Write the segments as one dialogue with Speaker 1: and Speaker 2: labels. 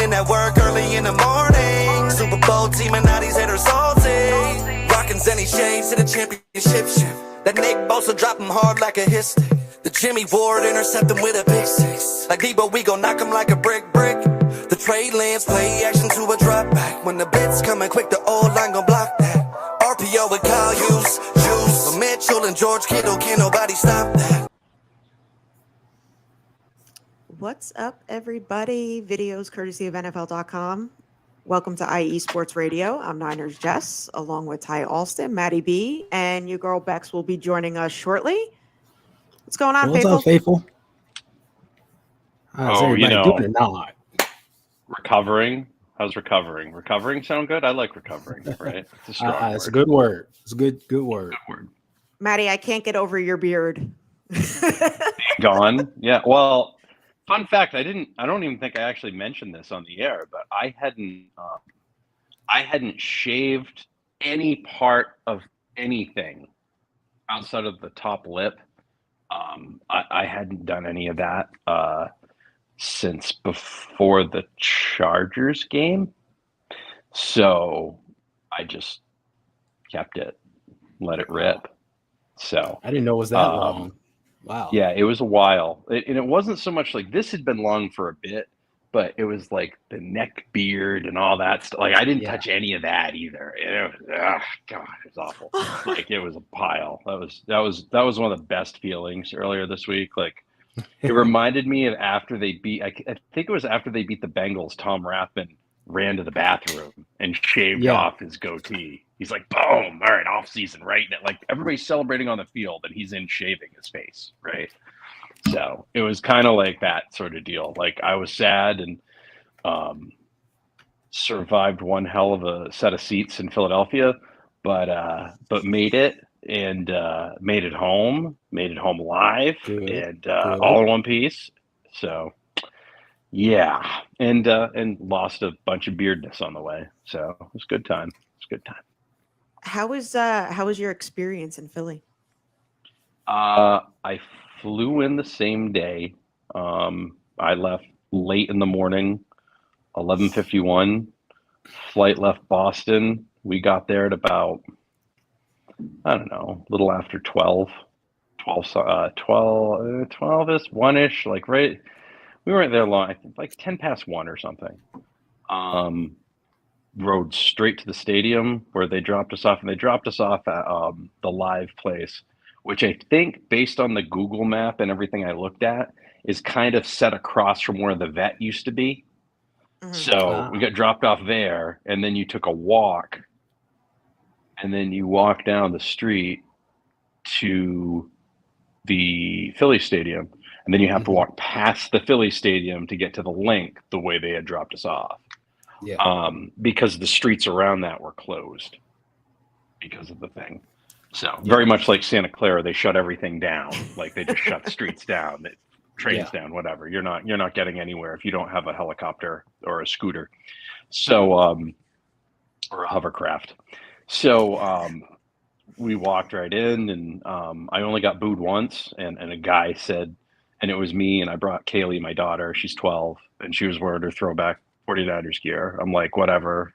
Speaker 1: in at work early in the morning. Super Bowl team and now these haters salty. Rockin' Zenny shades to the championship ship. That Nick Bosa drop him hard like a hit stick. The Jimmy Ward intercept him with a pick six. Like Debo, we gon' knock him like a brick. The Trey Lance play action to a drop back. When the blitz coming quick, the old line gon' block that. RPO with Kyle Juice. But Mitchell and George Kittle, can't nobody stop that.
Speaker 2: What's up, everybody? Videos courtesy of NFL.com. Welcome to IE Sports Radio. I'm Niners Jess, along with Ty Alston, Maddie B, and your girl Bex will be joining us shortly. What's going on,
Speaker 3: What's
Speaker 2: Faithful?
Speaker 3: up, Faithful? How's everybody doing it now?
Speaker 4: Recovering. How's recovering? Recovering sound good? I like recovering, right? It's a strong word.
Speaker 3: It's a good word. It's a good word.
Speaker 4: Good word.
Speaker 2: Maddie, I can't get over your beard.
Speaker 4: Gone? Yeah. Well, fun fact, I don't even think I actually mentioned this on the air, but I hadn't shaved any part of anything outside of the top lip. I hadn't done any of that since before the Chargers game. So I just kept it, let it rip. So
Speaker 3: I didn't know it was that long. Wow.
Speaker 4: Yeah, it was a while. And it wasn't so much like this had been long for a bit, but it was like the neck beard and all that stuff. Like I didn't touch any of that either. It was, God, it was awful. Like it was a pile. That was one of the best feelings earlier this week. Like it reminded me of after they beat. I think it was after they beat the Bengals. Tom Rathman ran to the bathroom and shaved off his goatee. He's like, boom, all right, Offseason, right? Like everybody's celebrating on the field and he's in shaving his face, right? So it was kind of like that sort of deal. Like I was sad and survived one hell of a set of seats in Philadelphia, but made it and made it home live and all in one piece. So yeah, and lost a bunch of beardness on the way. So it was a good time.
Speaker 2: How was your experience in Philly?
Speaker 4: I flew in the same day. I left late in the morning, 11:51. Flight left Boston. We got there at about, I don't know, a little after 12 is 1-ish, like right. We weren't there long, I think like 10 past 1 or something. Rode straight to the stadium where they dropped us off, and they dropped us off at the live place, which I think, based on the Google map and everything I looked at, is kind of set across from where the vet used to be. Mm-hmm. So we got dropped off there, and then you took a walk, and then you walk down the street to the Philly Stadium, and then you have to walk past the Philly Stadium to get to the link the way they had dropped us off. Yeah. Because the streets around that were closed because of the thing. So very much like Santa Clara, they shut everything down. Like they just shut the streets down, trains down, whatever. You're not getting anywhere if you don't have a helicopter or a scooter. So or a hovercraft. So we walked right in, and I only got booed once, and a guy said, and it was me, and I brought Kaylee, my daughter, she's 12, and she was wearing her throwback 49ers gear. I'm like, whatever,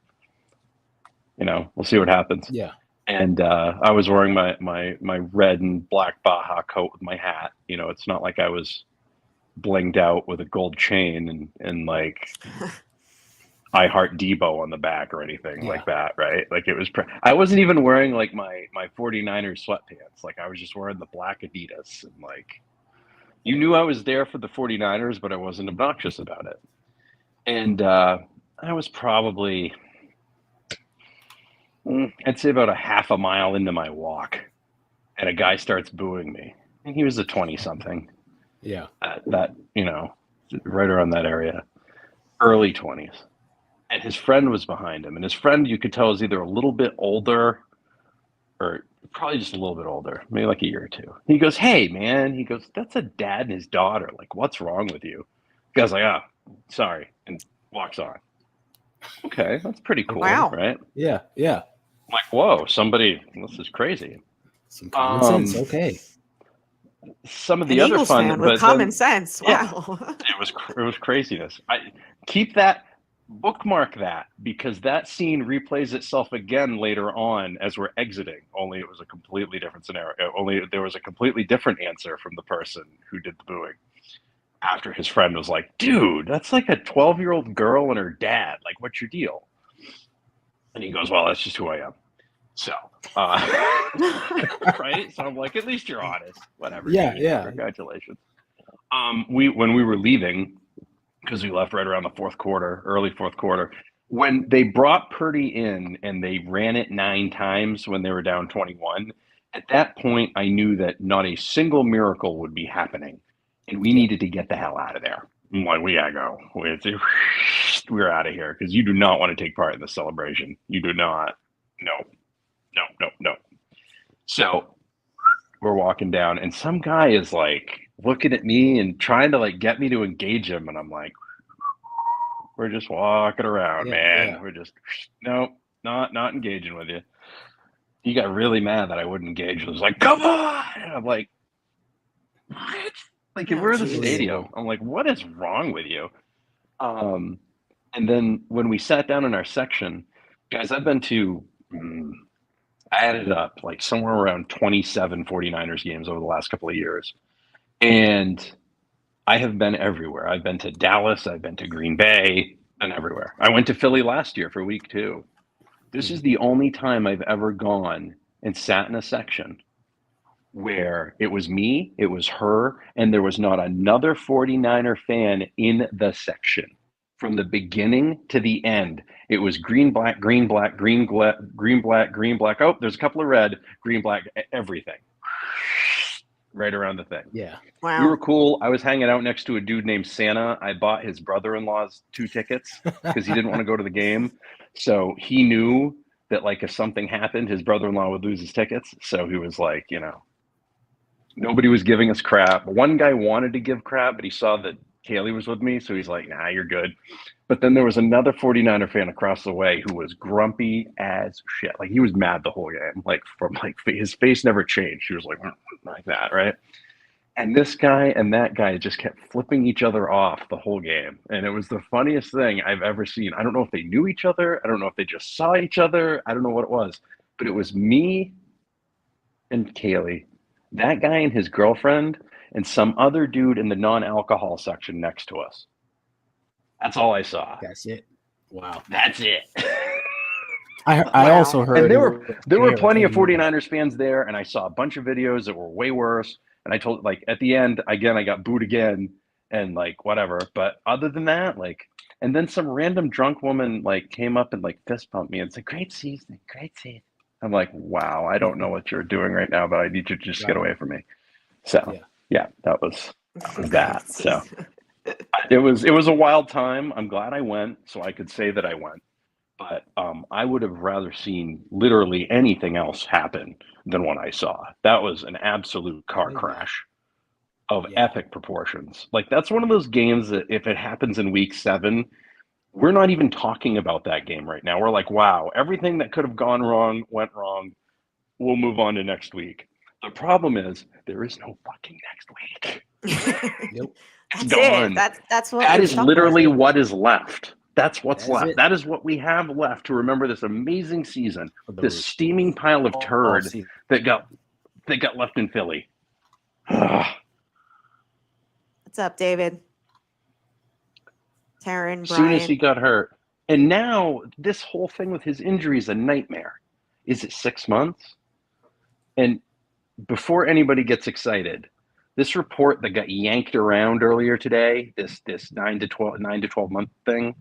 Speaker 4: we'll see what happens. Yeah. And I was wearing my red and black Baja coat with my hat. It's not like I was blinged out with a gold chain and like I Heart Debo on the back or anything like that, right? Like it was, I wasn't even wearing like my 49ers sweatpants. Like I was just wearing the black Adidas, and like, you knew I was there for the 49ers, but I wasn't obnoxious about it. And I was probably, I'd say about a half a mile into my walk, and a guy starts booing me. And he was a 20-something. Yeah. That, right around that area, early 20s. And his friend was behind him. And his friend, you could tell, is either a little bit older or probably just a little bit older, maybe like a year or two. He goes, "Hey, man," he goes, "that's a dad and his daughter. Like, what's wrong with you?" The guy's like, sorry, and walks on. Okay, that's pretty cool, right?
Speaker 3: Yeah.
Speaker 4: I'm like, whoa, this is crazy.
Speaker 3: Some common sense, okay.
Speaker 4: Some of the other
Speaker 2: Eagles
Speaker 4: fun,
Speaker 2: fan with common sense. Wow.
Speaker 4: It was craziness. I keep that bookmark that, because that scene replays itself again later on as we're exiting, only it was a completely different scenario. Only there was a completely different answer from the person who did the booing after his friend was like, dude, that's like a 12-year-old girl and her dad, like, what's your deal? And he goes, well, that's just who I am. So right, so I'm like, at least you're honest. Whatever.
Speaker 3: Yeah,
Speaker 4: dude.
Speaker 3: yeah.
Speaker 4: Congratulations. When we were leaving, because we left right around the early fourth quarter, when they brought Purdy in and they ran it 9 times when they were down 21, at that point I knew that not a single miracle would be happening, and we needed to get the hell out of there. I'm like, we gotta go. We're out of here, because you do not want to take part in the celebration. You do not. No. So we're walking down, and some guy is like looking at me and trying to like get me to engage him, and I'm like, we're just walking around, man.
Speaker 3: Yeah.
Speaker 4: We're just not engaging with you. He got really mad that I wouldn't engage. He was like, come on. And I'm like, what? Like, we're in the stadium. I'm like, what is wrong with you? And then when we sat down in our section, guys, I've been to I added up like somewhere around 27 49ers games over the last couple of years. And I have been everywhere. I've been to Dallas. I've been to Green Bay, and everywhere. I went to Philly last year for week 2. This is the only time I've ever gone and sat in a section where it was me, it was her, and there was not another 49er fan in the section. From the beginning to the end, it was green, black, green, black, green, black, green, black, green, black. Oh, there's a couple of red, green, black, everything. Right around the thing.
Speaker 3: Yeah.
Speaker 2: Wow.
Speaker 4: We were cool. I was hanging out next to a dude named Santa. I bought his brother-in-law's 2 tickets because he didn't want to go to the game. So he knew that, like, if something happened, his brother-in-law would lose his tickets. So he was like, nobody was giving us crap. One guy wanted to give crap, but he saw that Kaylee was with me. So he's like, nah, you're good. But then there was another 49er fan across the way who was grumpy as shit. Like, he was mad the whole game. Like, his face never changed. He was like that, right? And this guy and that guy just kept flipping each other off the whole game. And it was the funniest thing I've ever seen. I don't know if they knew each other. I don't know if they just saw each other. I don't know what it was. But it was me and Kaylee, that guy and his girlfriend, and some other dude in the non-alcohol section next to us. That's all I saw.
Speaker 3: That's it. Wow.
Speaker 4: That's it.
Speaker 3: I also heard.
Speaker 4: And there were plenty of 49ers fans there, and I saw a bunch of videos that were way worse. And I told, like, at the end, again, I got booed again, and like, whatever. But other than that, like, and then some random drunk woman like came up and like fist pumped me and said, great season. I'm like, wow, I don't know what you're doing right now, but I need you to just get away from me. So yeah, that was that. So it was a wild time. I'm glad I went, so I could say that I went. But I would have rather seen literally anything else happen than what I saw. That was an absolute car crash of epic proportions. Like, that's one of those games that if it happens in week 7, we're not even talking about that game right now. We're like, wow, everything that could have gone wrong went wrong. We'll move on to next week. The problem is there is no fucking next week.
Speaker 3: Yep.
Speaker 4: It's gone.
Speaker 2: That's what.
Speaker 4: That is literally what is left. That's what's left.
Speaker 3: It.
Speaker 4: That is what we have left to remember this amazing season. This steaming pile of turd that got left in Philly.
Speaker 2: What's up, David? Taryn,
Speaker 4: As soon
Speaker 2: Brian.
Speaker 4: as he got hurt. And now this whole thing with his injury is a nightmare. Is it 6 months? And before anybody gets excited, this report that got yanked around earlier today, this 9 to 12 month thing,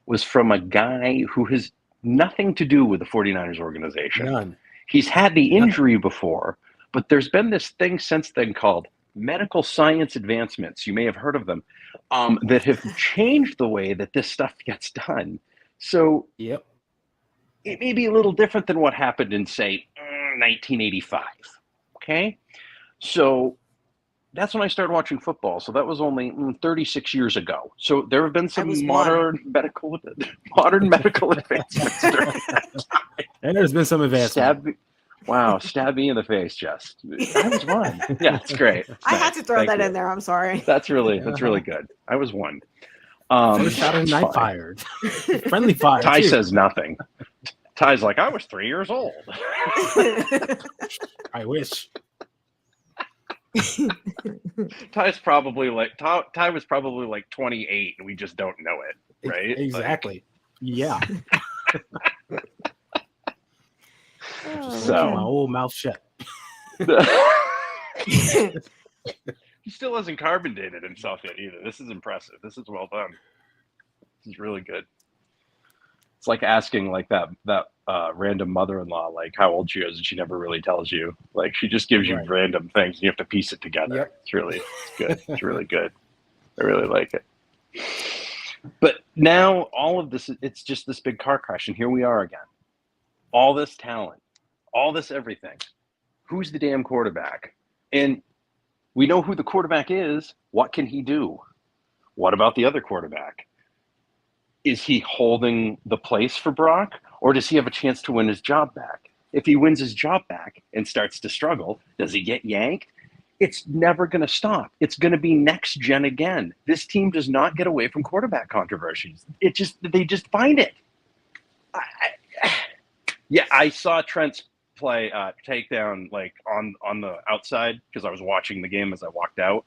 Speaker 4: was from a guy who has nothing to do with the 49ers organization.
Speaker 3: None.
Speaker 4: He's had the injury before, but there's been this thing since then called medical science advancements. You may have heard of them, that have changed the way that this stuff gets done. So it may be a little different than what happened in, say, 1985. Okay? So that's when I started watching football. So that was only 36 years ago. So there have been some modern medical advancements during that time.
Speaker 3: And there's been some advancements.
Speaker 4: Stab me in the face, Jess. I was one. Yeah, it's great. It's
Speaker 2: I
Speaker 4: nice.
Speaker 2: had to throw
Speaker 4: Thank
Speaker 2: that
Speaker 4: you.
Speaker 2: in there. I'm sorry.
Speaker 4: That's really good. I was one.
Speaker 3: First shot of the night fired. Friendly fire.
Speaker 4: Ty
Speaker 3: too.
Speaker 4: says nothing. Ty's like, I was 3 years old.
Speaker 3: I wish.
Speaker 4: Ty was probably like 28 and we just don't know it, right?
Speaker 3: Exactly. Yeah.
Speaker 4: So
Speaker 3: my old mouth shut.
Speaker 4: He still hasn't carbon dated himself yet either. This is impressive. This is well done. This is really good. It's like asking like that random mother-in-law like how old she is and she never really tells you. Like she just gives you random things and you have to piece it together.
Speaker 3: Yep.
Speaker 4: It's good. It's really good. I really like it. But now all of this, it's just this big car crash and here we are again. All this talent, all this everything. Who's the damn quarterback? And we know who the quarterback is. What can he do? What about the other quarterback? Is he holding the place for Brock, or does he have a chance to win his job back? If he wins his job back and starts to struggle, does he get yanked? It's never going to stop. It's going to be next gen again. This team does not get away from quarterback controversies. They just find it. I saw Trent's play takedown like on the outside because I was watching the game as I walked out.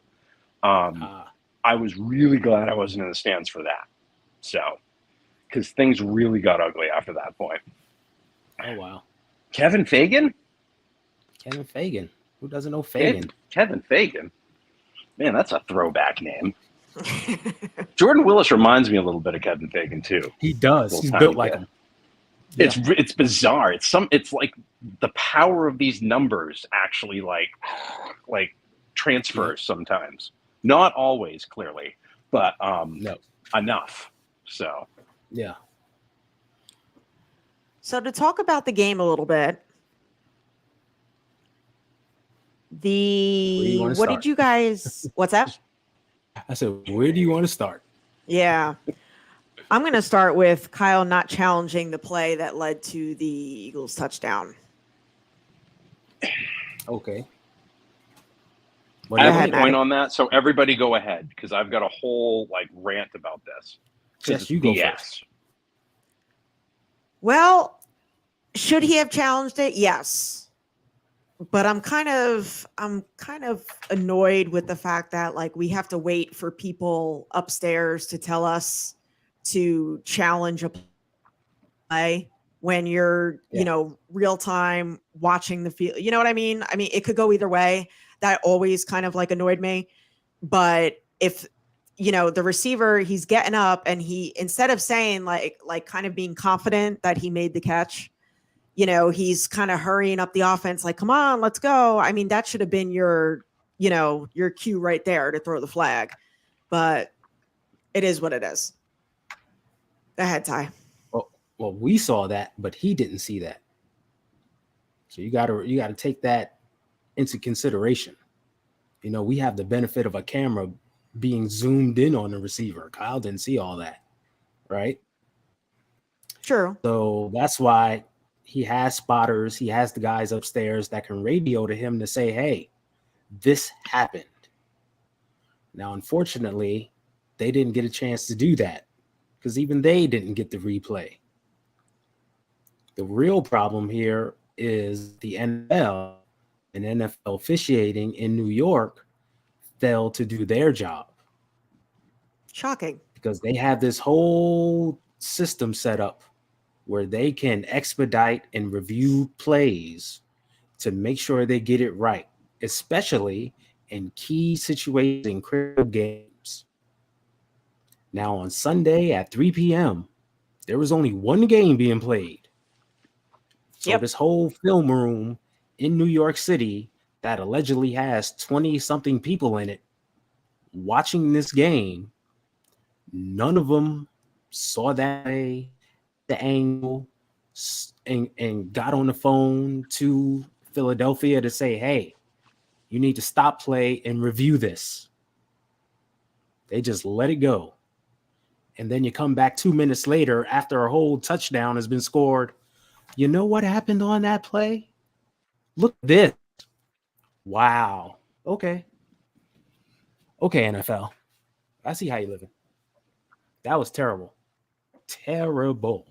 Speaker 4: I was really glad I wasn't in the stands for that. So, because things really got ugly after that point.
Speaker 3: Oh wow,
Speaker 4: Kevin Fagan.
Speaker 3: Who doesn't know Fagan?
Speaker 4: Kevin Fagan. Man, that's a throwback name. Jordan Willis reminds me a little bit of Kevin Fagan too.
Speaker 3: He does. He's built like him.
Speaker 4: Yeah. It's bizarre. It's like the power of these numbers actually like transfers sometimes. Not always, clearly, but
Speaker 3: no.
Speaker 4: Enough. So
Speaker 3: yeah.
Speaker 2: So to talk about the game a little bit, what did you guys? What's that?
Speaker 3: I said, where do you want to start?
Speaker 2: Yeah. I'm going to start with Kyle not challenging the play that led to the Eagles touchdown.
Speaker 3: Okay.
Speaker 4: I have a point on that, so everybody go ahead because I've got a whole like rant about this.
Speaker 3: Yes, you go first.
Speaker 2: Well, should he have challenged it? Yes. But I'm kind of annoyed with the fact that like we have to wait for people upstairs to tell us to challenge a play when you're, real time watching the field. You know what I mean? I mean, it could go either way. That always kind of like annoyed me. But if, the receiver, he's getting up and he, instead of saying like kind of being confident that he made the catch, he's kind of hurrying up the offense, like, come on, let's go. I mean, that should have been your cue right there to throw the flag. But it is what it is. Go ahead, Ty.
Speaker 3: Well, we saw that, but he didn't see that. So you gotta take that into consideration. We have the benefit of a camera being zoomed in on the receiver. Kyle didn't see all that, right?
Speaker 2: True.
Speaker 3: So that's why he has spotters. He has the guys upstairs that can radio to him to say, hey, this happened. Now, unfortunately, they didn't get a chance to do that because even they didn't get the replay. The real problem here is the NFL and NFL officiating in New York failed to do their job.
Speaker 2: Shocking.
Speaker 3: Because they have this whole system set up where they can expedite and review plays to make sure they get it right, especially in key situations in critical games. Now, on Sunday at 3 p.m., there was only one game being played. So this whole film room in New York City that allegedly has 20-something people in it watching this game, none of them saw that play, the angle, and got on the phone to Philadelphia to say, hey, you need to stop play and review this. They just let it go. And then you come back 2 minutes later after a whole touchdown has been scored. You know what happened on that play? Look at this. Wow. Okay, NFL. I see how you're living. That was terrible. Terrible.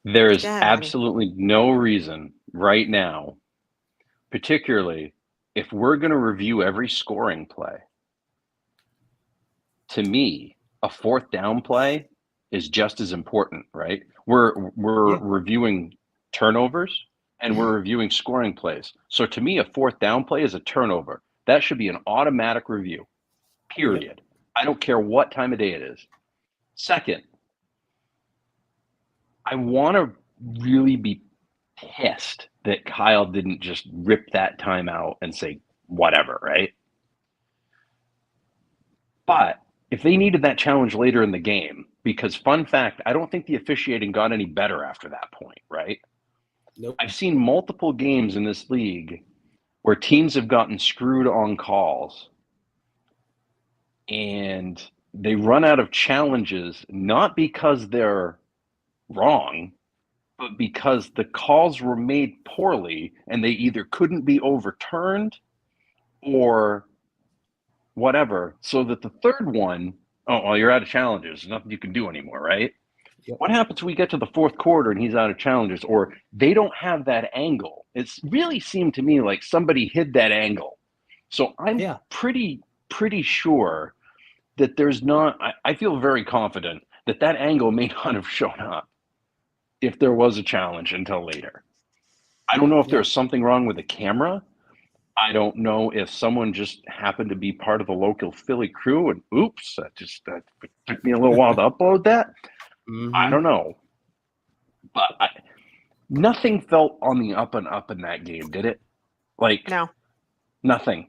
Speaker 4: There is
Speaker 2: Go ahead, Maddie.
Speaker 4: absolutely no reason right now, particularly if we're going to review every scoring play. To me, a fourth down play is just as important, right? We're
Speaker 3: Yeah.
Speaker 4: reviewing turnovers and we're reviewing scoring plays. So to me, a fourth down play is a turnover. That should be an automatic review, period. I don't care what time of day it is. Second, I want to really be pissed that Kyle didn't just rip that time out and say, whatever, right? But if they needed that challenge later in the game, because fun fact, I don't think the officiating got any better after that point, right?
Speaker 3: Nope.
Speaker 4: I've seen multiple games in this league where teams have gotten screwed on calls and they run out of challenges, not because they're wrong, but because the calls were made poorly and they either couldn't be overturned or whatever. So that the third one, oh, well, you're out of challenges. There's nothing you can do anymore, right?
Speaker 3: Yep.
Speaker 4: What happens when we get to the fourth quarter and he's out of challenges, or they don't have that angle? It's really seemed to me like somebody hid that angle. So I'm pretty sure that there's not, I feel very confident that that angle may not have shown up if there was a challenge until later. I don't know if there's something wrong with the camera. I don't know if someone just happened to be part of the local Philly crew and oops, that took me a little while to upload that. I don't know. But nothing felt on the up and up in that game, did it? Like,
Speaker 2: No.
Speaker 4: nothing.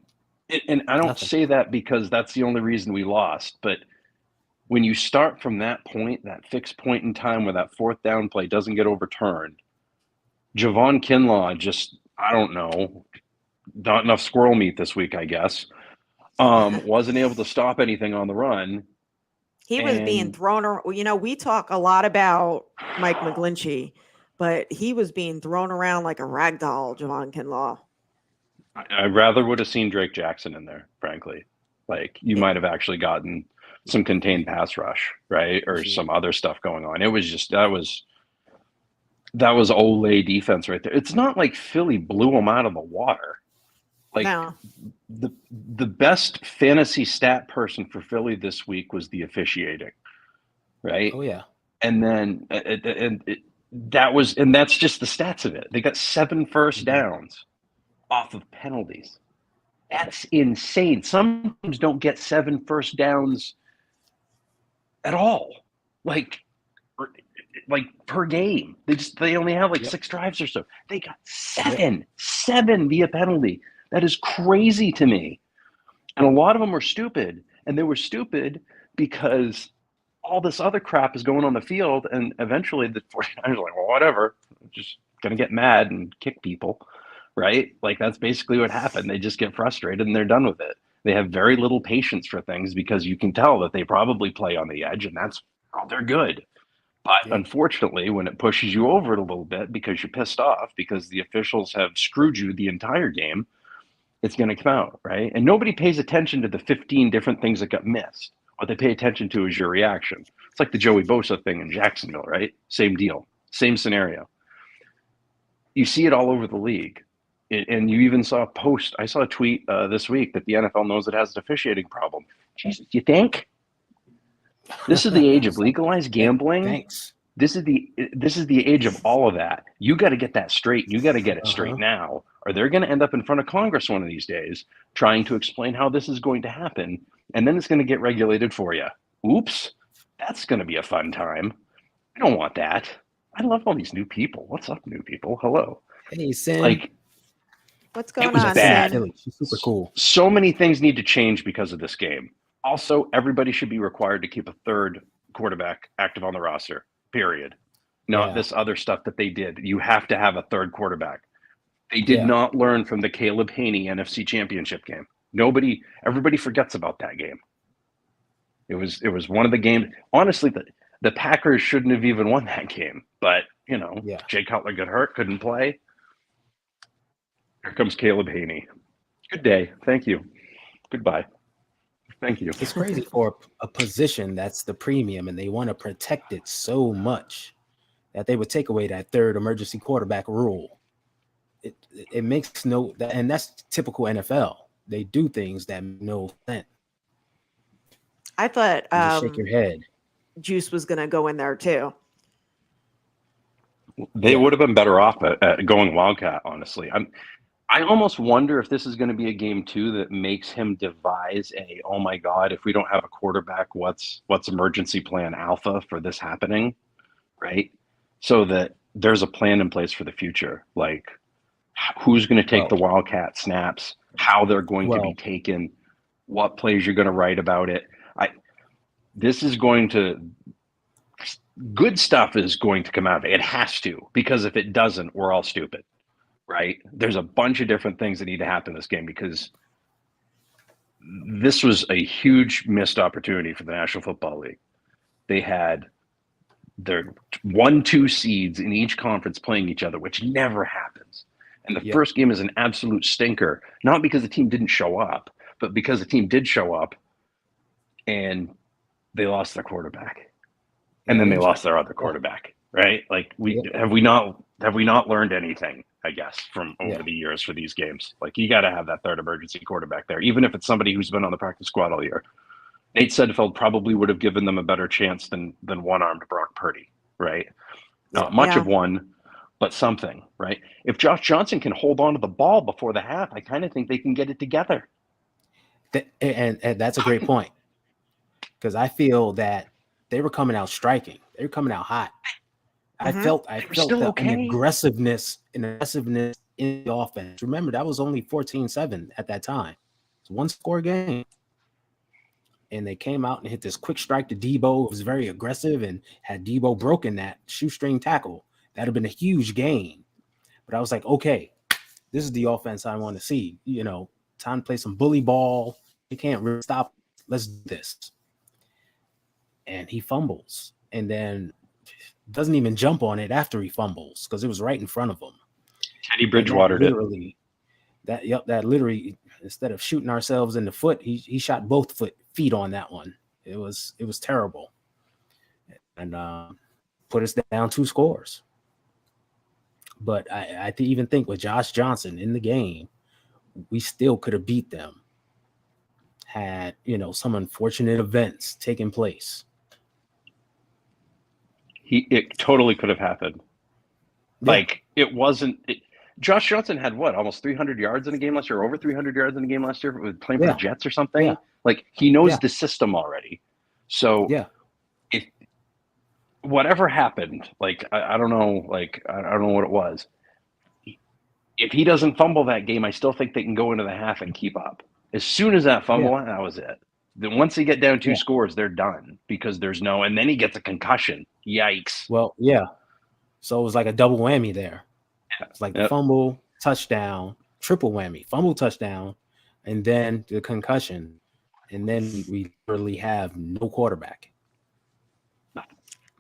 Speaker 4: And I don't
Speaker 3: Nothing.
Speaker 4: say that because that's the only reason we lost. But when you start from that point, that fixed point in time where that fourth down play doesn't get overturned, Javon Kinlaw just, I don't know, not enough squirrel meat this week, I guess. Wasn't able to stop anything on the run.
Speaker 2: He was being thrown around. You know, we talk a lot about Mike McGlinchey, but he was being thrown around like a rag doll, Javon Kinlaw.
Speaker 4: I rather would have seen Drake Jackson in there, frankly. Like, you might have actually gotten some contained pass rush, right? Or some other stuff going on. It was just, that was Olay defense right there. It's not like Philly blew them out of the water. Like,
Speaker 2: No.
Speaker 4: the best fantasy stat person for Philly this week was the officiating, right?
Speaker 3: Oh yeah.
Speaker 4: And then that's just the stats of it. They got 7 first downs off of penalties. That's insane. Some teams don't get 7 first downs at all, like per game. They only have 6 drives or so. They got 7 via penalty. That is crazy to me. And a lot of them were stupid, and they were stupid because all this other crap is going on the field, and eventually the 49ers are like, well, whatever, I'm just gonna get mad and kick people, right? Like, that's basically what happened. They just get frustrated and they're done with it. They have very little patience for things because you can tell that they probably play on the edge, and that's all they're good. But unfortunately, when it pushes you over it a little bit because you're pissed off because the officials have screwed you the entire game, it's going to come out, right? And nobody pays attention to the 15 different things that got missed. What they pay attention to is your reaction. It's like the Joey Bosa thing in Jacksonville, right? Same deal, same scenario. You see it all over the league. And you even saw a post. I saw a tweet this week that the NFL knows it has an officiating problem. Jesus, you think? This is the age of legalized gambling.
Speaker 3: Thanks.
Speaker 4: This is the age of all of that. You got to get that straight. You got to get it straight now, or they're going to end up in front of Congress one of these days trying to explain how this is going to happen, and then it's going to get regulated for you. Oops, that's going to be a fun time. I don't want that. I love all these new people. What's up, new people? Hello.
Speaker 3: Hey, Sin.
Speaker 4: Like,
Speaker 2: What's going
Speaker 4: was
Speaker 2: on,
Speaker 4: bad.
Speaker 2: Sin?
Speaker 3: She's super cool.
Speaker 4: So many things need to change because of this game. Also, everybody should be required to keep a third quarterback active on the roster. Period. Not this other stuff that they did. You have to have a third quarterback. They did not learn from the Caleb Haney NFC Championship game. Everybody forgets about that game. It was one of the games. Honestly, the Packers shouldn't have even won that game. But, Jay Cutler got hurt, couldn't play. Here comes Caleb Haney. Good day. Thank you. Goodbye. Thank you.
Speaker 3: It's crazy for a position that's the premium, and they want to protect it so much that they would take away that third emergency quarterback rule. It makes no, and that's typical NFL. They do things that make no sense.
Speaker 2: I thought
Speaker 3: You just shake your head.
Speaker 2: Juice was going to go in there too.
Speaker 4: They would have been better off at going Wildcat, honestly. I almost wonder if this is going to be a game too that makes him devise oh my God, if we don't have a quarterback, what's emergency plan alpha for this happening, right? So that there's a plan in place for the future, like who's going to take the Wildcat snaps, how they're going to be taken, what plays you're going to write about it. Good stuff is going to come out of it. It has to, because if it doesn't, we're all stupid. Right? There's a bunch of different things that need to happen in this game, because this was a huge missed opportunity for the National Football League. They had their 1-2 seeds in each conference playing each other, which never happens. And the first game is an absolute stinker, not because the team didn't show up, but because the team did show up and they lost their quarterback. And then they lost their other quarterback, right? Like have we not learned anything, I guess, from over the years for these games? Like, you got to have that third emergency quarterback there, even if it's somebody who's been on the practice squad all year. Nate Sedfeld probably would have given them a better chance than one-armed Brock Purdy, right? Not much of one, but something, right? If Josh Johnson can hold on to the ball before the half, I kind of think they can get it together.
Speaker 3: And that's a great point, because I feel that they were coming out striking. They were coming out hot. I felt an aggressiveness in the offense. Remember, that was only 14-7 at that time. It's one score game. And they came out and hit this quick strike to Debo. It was very aggressive, and had Debo broken that shoestring tackle, that would have been a huge gain. But I was like, okay, this is the offense I want to see. Time to play some bully ball. They can't really stop. Let's do this. And he fumbles, and then doesn't even jump on it after he fumbles, because it was right in front of him.
Speaker 4: Teddy Bridgewater did.
Speaker 3: That literally, instead of shooting ourselves in the foot, he shot both feet on that one. It was terrible, and put us down 2 scores. But I even think with Josh Johnson in the game, we still could have beat them had some unfortunate events taken place.
Speaker 4: It totally could have happened. Like, it wasn't. Josh Johnson had almost 300 yards in a game last year, over 300 yards in a game last year, with playing for the Jets or something. Yeah. Like, he knows the system already. So if whatever happened, like, I don't know, I don't know what it was. If he doesn't fumble that game, I still think they can go into the half and keep up. As soon as that fumble, that was it. Then once they get down 2 scores, they're done, because and then he gets a concussion. Yikes.
Speaker 3: Well, so it was like a double whammy there. It's like the fumble, touchdown, triple whammy, fumble, touchdown, and then the concussion. And then we literally have no quarterback.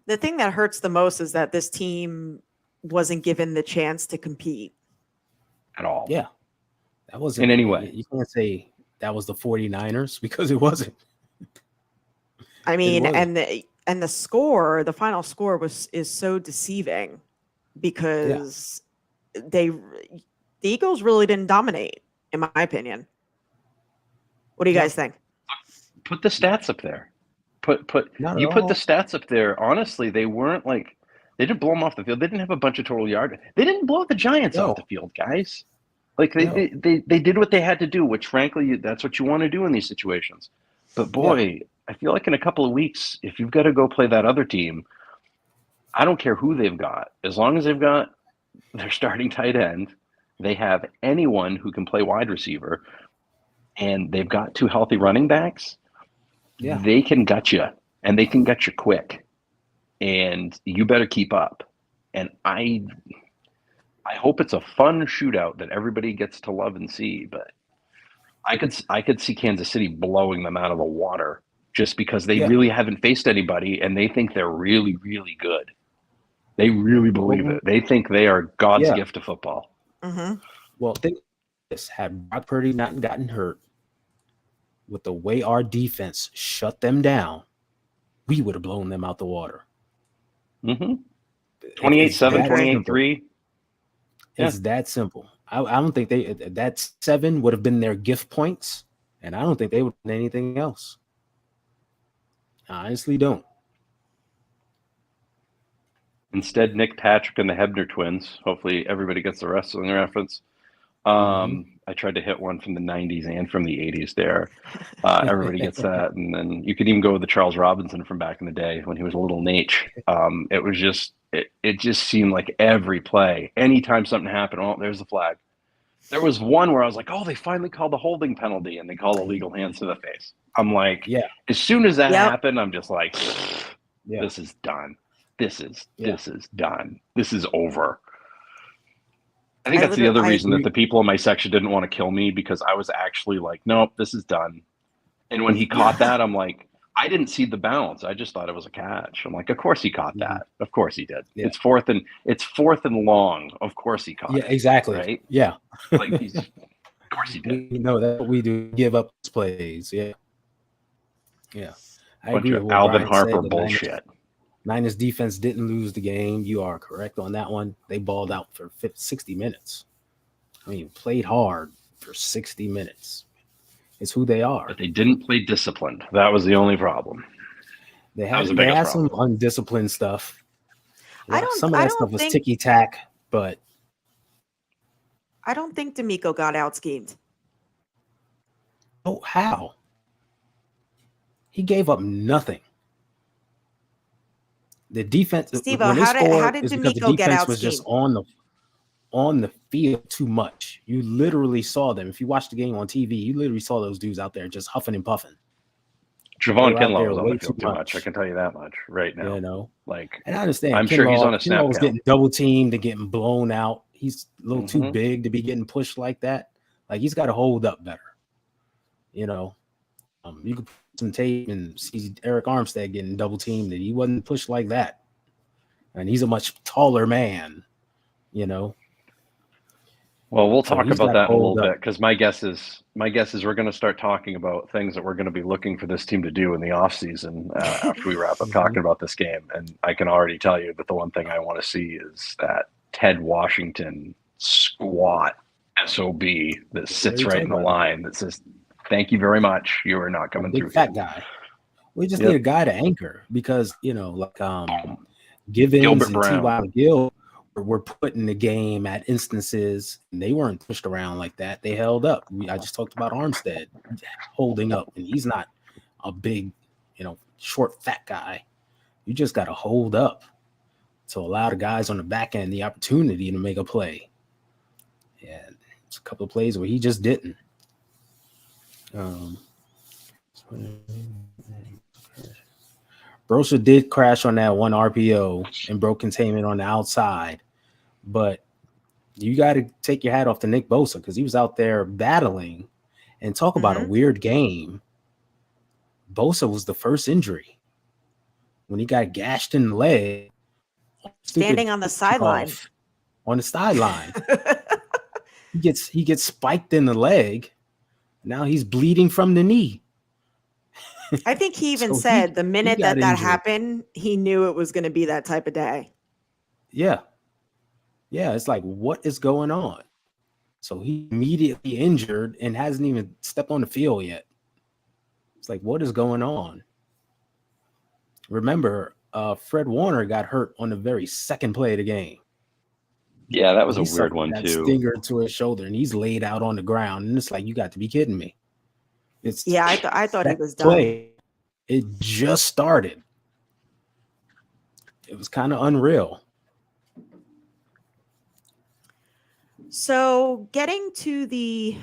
Speaker 2: The thing that hurts the most is that this team wasn't given the chance to compete
Speaker 4: at all.
Speaker 3: Yeah. That wasn't
Speaker 4: in any way.
Speaker 3: You can't say that was the 49ers, because it wasn't.
Speaker 2: I mean, and the score, the final score is so deceiving, because the Eagles really didn't dominate, in my opinion. What do you guys think?
Speaker 4: Put the stats up there. Put the stats up there. Honestly, they weren't they didn't blow them off the field. They didn't have a bunch of total yards. They didn't blow the Giants off the field, guys. Like, they did what they had to do, which, frankly, that's what you want to do in these situations. But boy, I feel like in a couple of weeks, if you've got to go play that other team, I don't care who they've got. As long as they've got their starting tight end, they have anyone who can play wide receiver, and they've got 2 healthy running backs, they can gut you, and they can gut you quick. And you better keep up. And I hope it's a fun shootout that everybody gets to love and see, but I could see Kansas City blowing them out of the water, just because they really haven't faced anybody, and they think they're really, really good. They really believe it. They think they are God's gift to football.
Speaker 2: Mm-hmm.
Speaker 3: Well, think this: had Brock Purdy not gotten hurt, with the way our defense shut them down, we would have blown them out the water.
Speaker 4: Mm-hmm.
Speaker 3: It's
Speaker 4: 28-7,
Speaker 3: that simple.
Speaker 4: 28-3. Yeah.
Speaker 3: It's that simple. I don't think that 7 would have been their gift points, and I don't think they would have done anything else. I honestly don't.
Speaker 4: Instead, Nick Patrick and the Hebner twins. Hopefully, everybody gets the wrestling reference. I tried to hit one from the 90s and from the 80s there. Everybody gets that. And then you could even go with the Charles Robinson from back in the day when he was a little Nate. It was just, it just seemed like every play, anytime something happened, oh, there's the flag. There was one where I was like, oh, they finally called the holding penalty and they called illegal hands to the face. I'm like,
Speaker 3: Yeah.
Speaker 4: As soon as that
Speaker 2: Yep.
Speaker 4: happened, I'm just like,
Speaker 3: Yeah.
Speaker 4: this is done. This is done. This is over. I think that's the other reason that the people in my section didn't want to kill me, because I was actually like, nope, this is done. And when he caught that, I'm like, I didn't see the bounce. I just thought it was a catch. I'm like, of course he caught that. Of course he did.
Speaker 3: Yeah.
Speaker 4: It's fourth and long. Of course he caught it.
Speaker 3: Yeah, exactly.
Speaker 4: Right?
Speaker 3: Yeah.
Speaker 4: Like of course he did.
Speaker 3: We know that we do give up plays. Yeah. Yeah. I
Speaker 4: Bunch
Speaker 3: agree
Speaker 4: of
Speaker 3: with what
Speaker 4: Alvin
Speaker 3: Brian
Speaker 4: Harper
Speaker 3: said. The
Speaker 4: bullshit.
Speaker 3: Niners defense didn't lose the game. You are correct on that one. They balled out for 60 minutes. I mean, played hard for 60 minutes. It's who they are.
Speaker 4: But they didn't play disciplined. That was the only problem.
Speaker 3: They had
Speaker 4: biggest
Speaker 3: some
Speaker 4: problem.
Speaker 3: undisciplined stuff. Some of
Speaker 2: I
Speaker 3: that
Speaker 2: don't
Speaker 3: stuff was
Speaker 2: think-
Speaker 3: ticky tack, but
Speaker 2: I don't think D'Amico got out schemed.
Speaker 3: oh, how? He gave up nothing. The defense,
Speaker 2: Steve-O,
Speaker 3: when they
Speaker 2: how
Speaker 3: scored,
Speaker 2: did
Speaker 3: is because the
Speaker 2: D'Amico get
Speaker 3: defense
Speaker 2: out
Speaker 3: was just
Speaker 2: schemed?
Speaker 3: on the field too much. You literally saw them. If you watched the game on TV, you literally saw those dudes out there just huffing and puffing.
Speaker 4: Javon
Speaker 3: They were out
Speaker 4: Kinlaw
Speaker 3: there
Speaker 4: was on
Speaker 3: way
Speaker 4: the field
Speaker 3: too
Speaker 4: too much.
Speaker 3: much.
Speaker 4: I can tell you that much right now.
Speaker 3: You know,
Speaker 4: Like,
Speaker 3: and I understand.
Speaker 4: I'm sure he's on a snap
Speaker 3: Kinlaw was
Speaker 4: count.
Speaker 3: getting double teamed and getting blown out. He's a little too
Speaker 4: Mhm.
Speaker 3: big to be getting pushed like that. Like, he's got to hold up better. You know, you could put some tape and see Eric Armstead getting double teamed, and he wasn't pushed like that. And he's a much taller man. You know.
Speaker 4: Well, we'll
Speaker 3: So
Speaker 4: talk
Speaker 3: he's
Speaker 4: about
Speaker 3: gotta
Speaker 4: that in a
Speaker 3: hold
Speaker 4: little
Speaker 3: up.
Speaker 4: bit, because my guess is we're going to start talking about things that we're going to be looking for this team to do in the offseason after we wrap up talking about this game. And I can already tell you that the one thing I want to see is that Ted Washington squat SOB that sits right in the line that says, "Thank you very much. You are not coming
Speaker 3: Big
Speaker 4: through."
Speaker 3: fat guy. We just
Speaker 4: Yep.
Speaker 3: need a guy to anchor, because like Givens
Speaker 4: Gilbert
Speaker 3: and
Speaker 4: Brown.
Speaker 3: T.Y. McGill were put in the game at instances, and they weren't pushed around like that. They held up. I just talked about Armstead holding up, and he's not a big, short, fat guy. You just got to hold up to allow the guys on the back end the opportunity to make a play. And it's a couple of plays where he just didn't. Brosa did crash on that one RPO and broke containment on the outside, but you got to take your hat off to Nick Bosa, because he was out there battling. And talk about a weird game. Bosa was the first injury when he got gashed in the leg.
Speaker 2: Standing on the sideline.
Speaker 3: On the sideline. He gets spiked in the leg. Now he's bleeding from the knee.
Speaker 2: I think he even
Speaker 3: So
Speaker 2: said the minute that
Speaker 3: injured.
Speaker 2: happened, he knew it was going to be that type of day.
Speaker 3: Yeah. Yeah, it's like, what is going on? So he immediately injured and hasn't even stepped on the field yet. It's like, what is going on? Remember, Fred Warner got hurt on the very second play of the game.
Speaker 4: Yeah, that was
Speaker 3: He
Speaker 4: a weird
Speaker 3: suffered
Speaker 4: one
Speaker 3: that
Speaker 4: too.
Speaker 3: stinger to his shoulder, and he's laid out on the ground. And it's like, you got to be kidding me.
Speaker 2: I thought he
Speaker 3: that
Speaker 2: was done.
Speaker 3: play, it just started. It was kind of unreal.
Speaker 2: So getting to the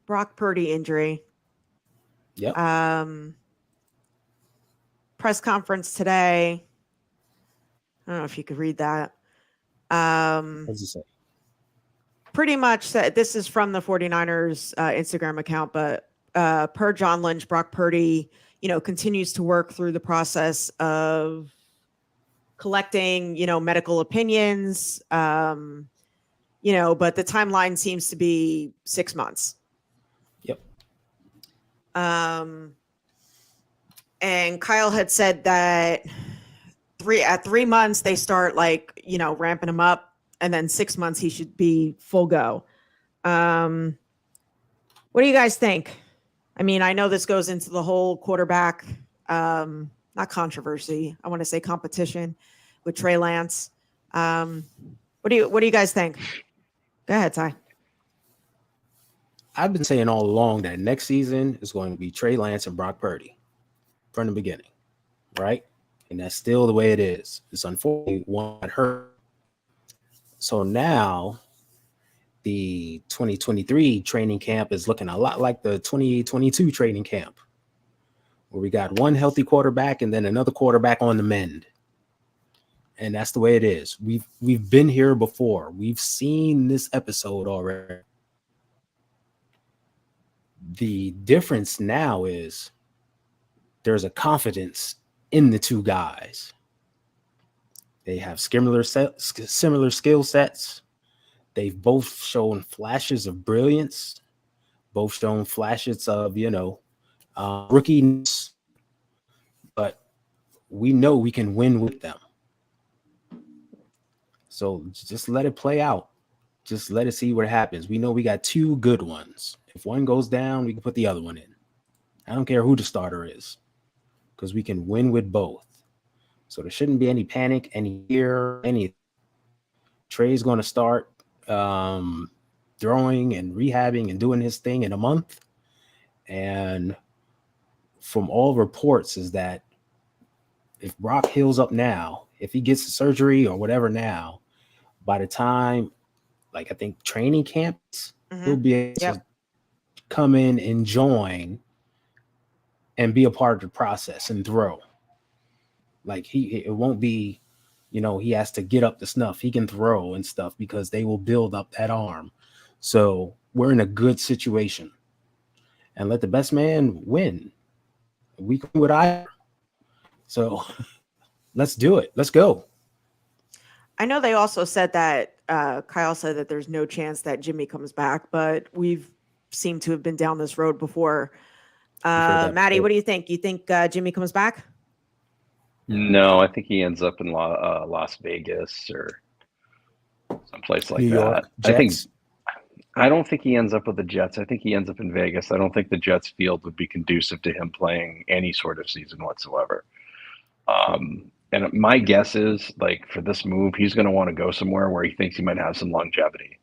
Speaker 2: Brock Purdy injury.
Speaker 3: Yep.
Speaker 2: Press conference today. I don't know if you could read that.
Speaker 3: What does it say?
Speaker 2: Pretty much said, this is from the 49ers Instagram account, but per John Lynch, Brock Purdy, continues to work through the process of collecting, medical opinions, but the timeline seems to be 6 months.
Speaker 3: Yep.
Speaker 2: And Kyle had said that at 3 months they start ramping him up, and then 6 months he should be full go. What do you guys think? I mean, I know this goes into the whole quarterback, not controversy, I want to say competition with Trey Lance. What do you guys think? Go ahead, Ty.
Speaker 3: I've been saying all along that next season is going to be Trey Lance and Brock Purdy from the beginning, right? And that's still the way it is. It's unfortunately one got hurt. So now the 2023 training camp is looking a lot like the 2022 training camp, where we got one healthy quarterback and then another quarterback on the mend. And that's the way it is. We've been here before. We've seen this episode already. The difference now is there's a confidence in the two guys. They have similar skill sets. They've both shown flashes of brilliance, both shown flashes of, rookiness. But we know we can win with them. So just let it play out. Just let it see what happens. We know we got two good ones. If one goes down, we can put the other one in. I don't care who the starter is, because we can win with both. So there shouldn't be any panic, any fear, any. Trey's going to start throwing and rehabbing and doing his thing in a month. And from all reports is that if Brock heals up now, if he gets the surgery or whatever now, by the time, I think training camps, he'll be able to come in and join and be a part of the process and throw. It won't be, he has to get up to snuff. He can throw and stuff because they will build up that arm. So we're in a good situation. And let the best man win. We can with either. So let's do it. Let's go.
Speaker 2: I know they also said that Kyle said that there's no chance that Jimmy comes back, but we've seemed to have been down this road before. Maddie, what do you think? You think Jimmy comes back?
Speaker 4: No, I think he ends up in Las Vegas or someplace like
Speaker 3: New York,
Speaker 4: that. I don't think he ends up with the Jets. I think he ends up in Vegas. I don't think the Jets field would be conducive to him playing any sort of season whatsoever. And my guess is, for this move, he's going to want to go somewhere where he thinks he might have some longevity.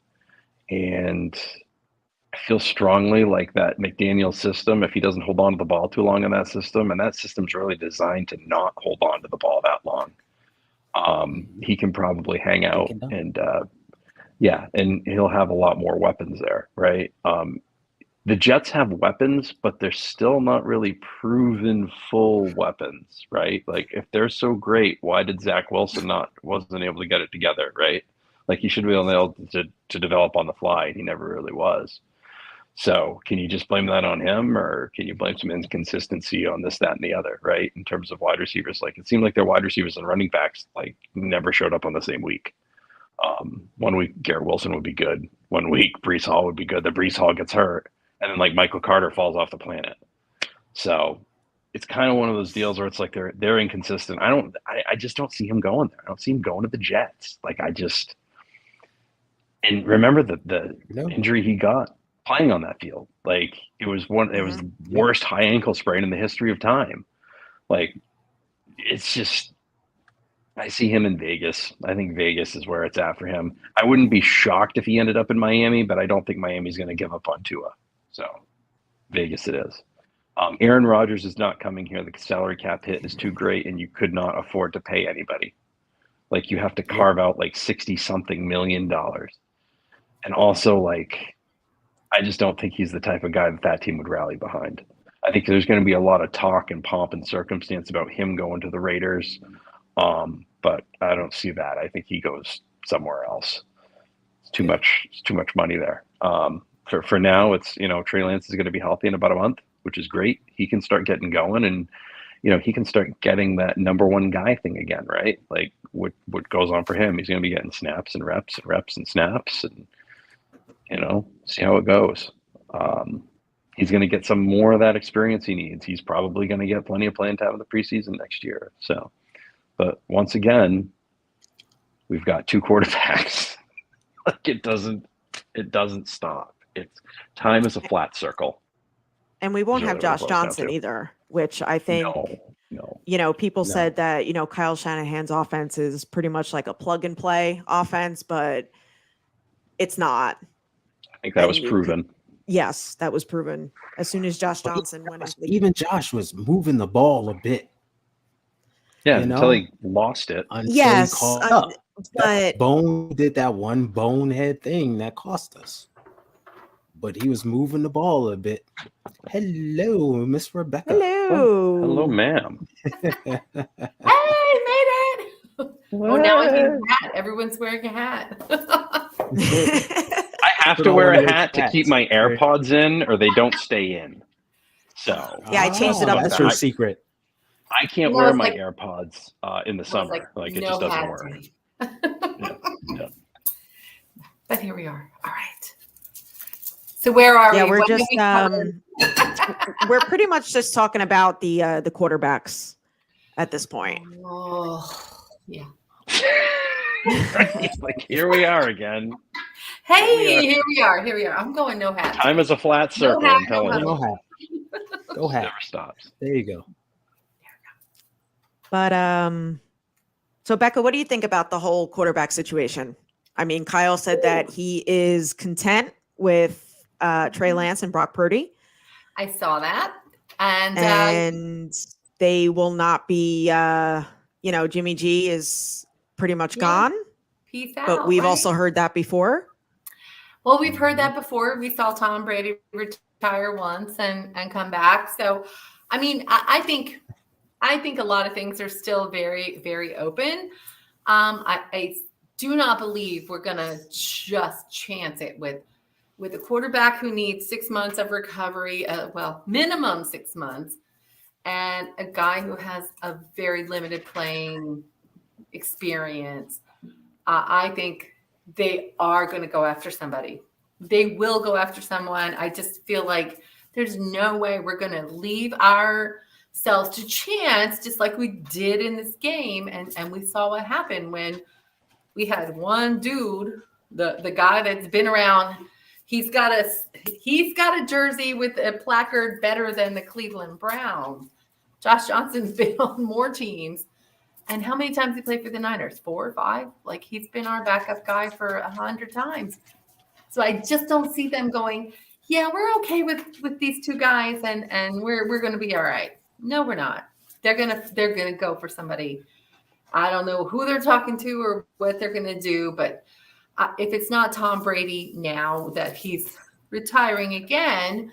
Speaker 4: And I feel strongly like that McDaniel system, if he doesn't hold on to the ball too long in that system, and that system's really designed to not hold on to the ball that long, he can probably hang out and he'll have a lot more weapons there, right? The Jets have weapons, but they're still not really proven full weapons, right? If they're so great, why did Zach Wilson wasn't able to get it together, right? He should be able to develop on the fly. He never really was. So can you just blame that on him, or can you blame some inconsistency on this, that, and the other, right? In terms of wide receivers, it seemed like their wide receivers and running backs never showed up on the same week. 1 week Garrett Wilson would be good. 1 week Breece Hall would be good. The Breece Hall gets hurt, and then Michael Carter falls off the planet. So it's kind of one of those deals where it's they're inconsistent. I just don't see him going there. I don't see him going to the Jets. And remember the injury he got playing on that field. It was the worst high ankle sprain in the history of time. It's just, I see him in Vegas. I think Vegas is where it's at for him. I wouldn't be shocked if he ended up in Miami, but I don't think Miami's going to give up on Tua. So Vegas it is. Aaron Rodgers is not coming here. The salary cap hit is too great, and you could not afford to pay anybody. You have to carve out $60-something million. And also, I just don't think he's the type of guy that team would rally behind. I think there's going to be a lot of talk and pomp and circumstance about him going to the Raiders. But I don't see that. I think he goes somewhere else. It's too much money there. For now, it's, Trey Lance is going to be healthy in about a month, which is great. He can start getting going, and he can start getting that number one guy thing again, right? What goes on for him? He's going to be getting snaps and reps and snaps, and see how it goes. He's going to get some more of that experience he needs. He's probably going to get plenty of playing time in the preseason next year. So, but once again, we've got 2 quarterbacks. Like it doesn't stop. It's time is a flat circle.
Speaker 2: And we won't
Speaker 4: Is
Speaker 2: have
Speaker 4: really what it
Speaker 2: Josh
Speaker 4: boils down
Speaker 2: Johnson
Speaker 4: to.
Speaker 2: either, which I think,
Speaker 4: No.
Speaker 2: people
Speaker 3: No.
Speaker 2: said that, Kyle Shanahan's offense is pretty much like a plug and play offense, but it's not.
Speaker 4: I think that
Speaker 2: And
Speaker 4: was proven.
Speaker 2: Yes, that was proven as soon as Josh Johnson went into the
Speaker 3: Even Josh was moving the ball a bit.
Speaker 4: Yeah,
Speaker 3: you
Speaker 4: until
Speaker 3: know?
Speaker 4: he lost it.
Speaker 3: Until
Speaker 2: Yes,
Speaker 3: he caught up.
Speaker 2: but
Speaker 3: Bone did that one bonehead thing that cost us. But he was moving the ball a bit. Hello, Miss Rebecca.
Speaker 2: hello.
Speaker 4: Hello, ma'am.
Speaker 5: Hey, made it! Oh, now I need a hat. Everyone's wearing a hat.
Speaker 4: I have
Speaker 3: Put
Speaker 4: to
Speaker 3: on
Speaker 4: wear
Speaker 3: one
Speaker 4: a
Speaker 3: of those
Speaker 4: hat to
Speaker 3: hats.
Speaker 4: keep my AirPods in, or they don't stay in. So
Speaker 2: Yeah, I changed it up
Speaker 3: That's
Speaker 2: this
Speaker 3: your
Speaker 2: week.
Speaker 3: secret.
Speaker 4: I can't
Speaker 5: No,
Speaker 4: wear
Speaker 5: it's
Speaker 4: my
Speaker 5: like-
Speaker 4: AirPods in the
Speaker 5: I was
Speaker 4: summer. Like it
Speaker 5: no
Speaker 4: just doesn't
Speaker 5: hat
Speaker 4: work.
Speaker 5: day.
Speaker 4: Yeah.
Speaker 5: But here we are. All right. So where are
Speaker 2: Yeah,
Speaker 5: we?
Speaker 2: we're
Speaker 5: What have
Speaker 2: just
Speaker 5: we covered?
Speaker 2: we're pretty much just talking about the quarterbacks at this point.
Speaker 5: Oh, yeah.
Speaker 4: Right? Like here we are again.
Speaker 5: Hey, here we are. I'm going no hat.
Speaker 4: Time is a flat circle.
Speaker 5: hat,
Speaker 4: I'm telling
Speaker 5: no
Speaker 4: you,
Speaker 3: Go hat. Go
Speaker 4: it
Speaker 3: hat.
Speaker 4: never stops.
Speaker 3: There you go.
Speaker 2: But so Becca, what do you think about the whole quarterback situation? I mean, Kyle said that he is content with Trey Lance and Brock Purdy,
Speaker 5: I saw that. And
Speaker 2: they will not be. Jimmy G is pretty much
Speaker 5: Yeah.
Speaker 2: gone.
Speaker 5: peace out.
Speaker 2: But we've
Speaker 5: right?
Speaker 2: also heard that before.
Speaker 5: Well, we've heard that before. We saw Tom Brady retire once and come back. So, I mean, I think a lot of things are still very, very open. I do not believe we're gonna just chance it with a quarterback who needs 6 months of recovery. Minimum 6 months, and a guy who has a very limited playing experience. I think they are going to go after somebody. They will go after someone. I just feel like there's no way we're going to leave ourselves to chance, just like we did in this game. And we saw what happened when we had one dude, the guy that's been around. He's got a jersey with a placard better than the Cleveland Browns. Josh Johnson's been on more teams. And how many times he played for the Niners? 4 or 5? Like, he's been our backup guy for 100 times. So I just don't see them going, yeah, we're okay with these 2 guys and we're going to be all right. No, we're not. They're going to go for somebody. I don't know who they're talking to or what they're going to do, but if it's not Tom Brady now that he's retiring again,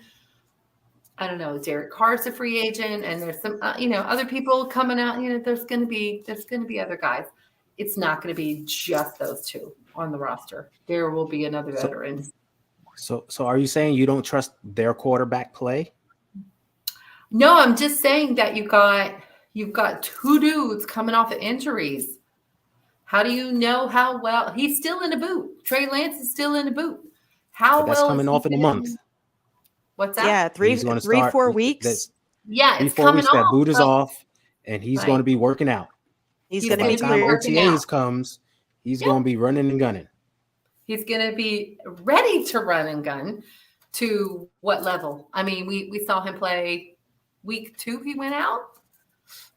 Speaker 5: I don't know. Derek Carr's a free agent, and there's some, other people coming out. There's going to be other guys. It's not going to be just those 2 on the roster. There will be another veteran.
Speaker 3: So are you saying you don't trust their quarterback play?
Speaker 5: No, I'm just saying that you've got 2 dudes coming off of injuries. How do you know how well he's still in a boot? Trey Lance is still in a boot.
Speaker 3: But that's coming off in a month.
Speaker 5: What's that?
Speaker 2: Yeah, 4 weeks.
Speaker 5: Yeah, it's
Speaker 3: 3-4
Speaker 5: coming
Speaker 3: weeks.
Speaker 5: off.
Speaker 3: That boot is
Speaker 5: but
Speaker 3: off, and he's
Speaker 5: Right.
Speaker 3: going to be working out.
Speaker 2: He's
Speaker 5: He's
Speaker 2: going to
Speaker 3: By
Speaker 2: be
Speaker 3: the time
Speaker 5: working
Speaker 3: OTAs
Speaker 5: out.
Speaker 3: comes, he's
Speaker 5: Yeah.
Speaker 3: going to be running and gunning.
Speaker 5: He's going to be ready to run and gun. To what level? I mean, we saw him play week 2. He went out.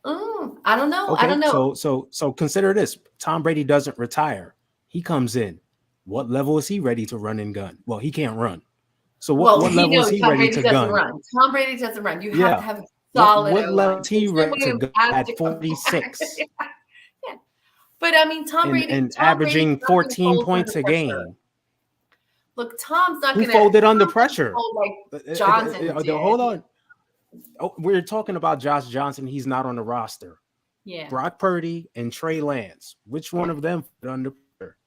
Speaker 5: I don't know.
Speaker 3: Okay,
Speaker 5: I don't know.
Speaker 3: So consider this: Tom Brady doesn't retire. He comes in. What level is he ready to run and gun? Well, he can't run. So what level is he
Speaker 5: Tom
Speaker 3: ready
Speaker 5: Brady
Speaker 3: to
Speaker 5: doesn't
Speaker 3: gun?
Speaker 5: run. Tom Brady doesn't run. You
Speaker 3: Yeah.
Speaker 5: have to have a solid.
Speaker 3: What level
Speaker 5: O-line.
Speaker 3: is he
Speaker 5: There's no
Speaker 3: ready
Speaker 5: way
Speaker 3: to gun
Speaker 5: have
Speaker 3: at
Speaker 5: to come
Speaker 3: 46
Speaker 5: back. Yeah. But I mean, Tom Brady
Speaker 3: and
Speaker 5: Tom
Speaker 3: averaging
Speaker 5: Brady's not gonna
Speaker 3: 14
Speaker 5: fold
Speaker 3: points
Speaker 5: under
Speaker 3: a
Speaker 5: pressure.
Speaker 3: game?
Speaker 5: Look, Tom's not
Speaker 3: Who
Speaker 5: going to
Speaker 3: folded under pressure?
Speaker 5: like Johnson did.
Speaker 3: Hold on. Oh, we're talking about Josh Johnson. He's not on the roster.
Speaker 5: Yeah.
Speaker 3: Brock Purdy and Trey Lance. Which one of them folded under pressure?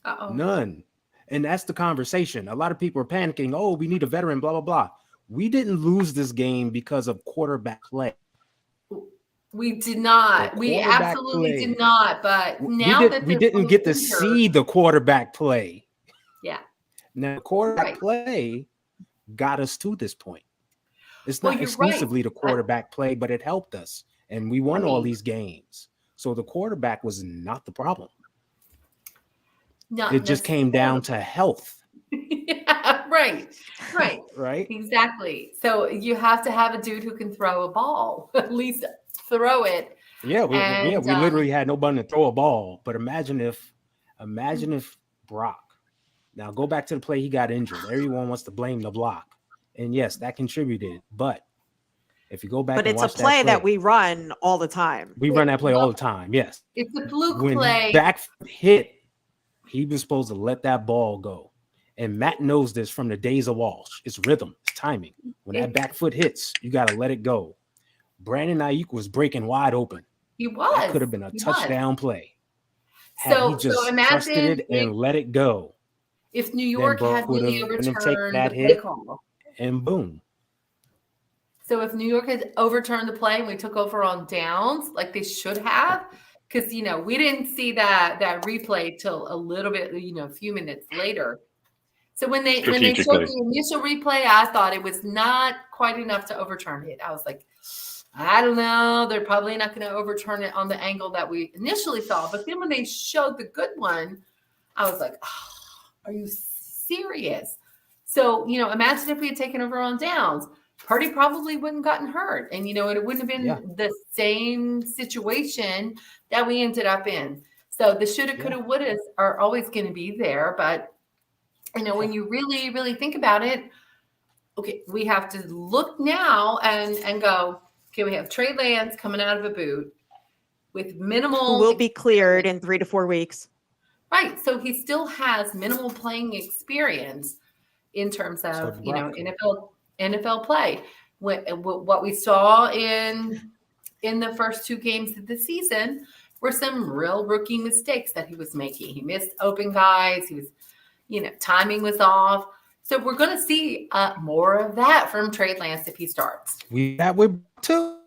Speaker 5: Uh-oh.
Speaker 3: None. And that's the conversation. A lot of people are panicking. Oh, we need a veteran, blah, blah, blah. We didn't lose this game because of quarterback play.
Speaker 5: We did not.
Speaker 3: The
Speaker 5: We
Speaker 3: quarterback
Speaker 5: absolutely
Speaker 3: play.
Speaker 5: did not. But now
Speaker 3: We didn't get to see the quarterback play.
Speaker 5: Yeah.
Speaker 3: Now, quarterback
Speaker 5: Right.
Speaker 3: play got us to this point. It's
Speaker 5: Well,
Speaker 3: not
Speaker 5: you're right.
Speaker 3: exclusively the quarterback play, but it helped us, and we won
Speaker 5: I
Speaker 3: all
Speaker 5: mean-
Speaker 3: these games. So the quarterback was not the problem.
Speaker 5: Not
Speaker 3: It just came down
Speaker 5: necessarily.
Speaker 3: to health,
Speaker 5: Yeah, right.
Speaker 3: right?
Speaker 5: Exactly. So you have to have a dude who can throw a ball, at least throw it.
Speaker 3: Yeah, we
Speaker 5: And
Speaker 3: literally had nobody to throw a ball. But imagine if Brock. Now go back to the play he got injured. Everyone wants to blame the block, and yes, that contributed. But if you go back
Speaker 2: But
Speaker 3: and
Speaker 2: it's a
Speaker 3: watch
Speaker 2: play that
Speaker 3: play,
Speaker 2: we run all the time.
Speaker 3: we run that play all the time. Yes,
Speaker 5: it's a fluke
Speaker 3: when
Speaker 5: play.
Speaker 3: back hit, he was supposed to let that ball go. And Matt knows this from the days of Walsh. It's rhythm, it's timing. When that back foot hits, you got to let it go. Brandon Ayuk was breaking wide open.
Speaker 5: He was.
Speaker 3: That could have been a touchdown play. Had
Speaker 5: So
Speaker 3: he just
Speaker 5: imagine
Speaker 3: trusted it and let it go,
Speaker 5: if New York had
Speaker 3: would
Speaker 5: really
Speaker 3: have
Speaker 5: overturned
Speaker 3: taken that
Speaker 5: the
Speaker 3: hit.
Speaker 5: play call.
Speaker 3: and boom.
Speaker 5: So if New York had overturned the play and we took over on downs, like they should have, because we didn't see that replay till a little bit, a few minutes later. So when they showed the initial replay, I thought it was not quite enough to overturn it. I was like, I don't know. They're probably not going to overturn it on the angle that we initially saw. But then when they showed the good one, I was like, oh, are you serious? So, imagine if we had taken over on downs. Purdy probably wouldn't gotten hurt. And, it wouldn't have been the same situation that we ended up in. So the shoulda, coulda, wouldas are always going to be there. But, when you really, really think about it, okay, we have to look now and go, okay, we have Trey Lance coming out of a boot with minimal.
Speaker 2: Who will be cleared in 3 to 4 weeks.
Speaker 5: Right. So he still has minimal playing experience in terms of, NFL play. What we saw in the first 2 games of the season were some real rookie mistakes that he was making. He missed open guys. He was, timing was off. So we're going to see more of that from Trey Lance if he starts.
Speaker 3: We that with too,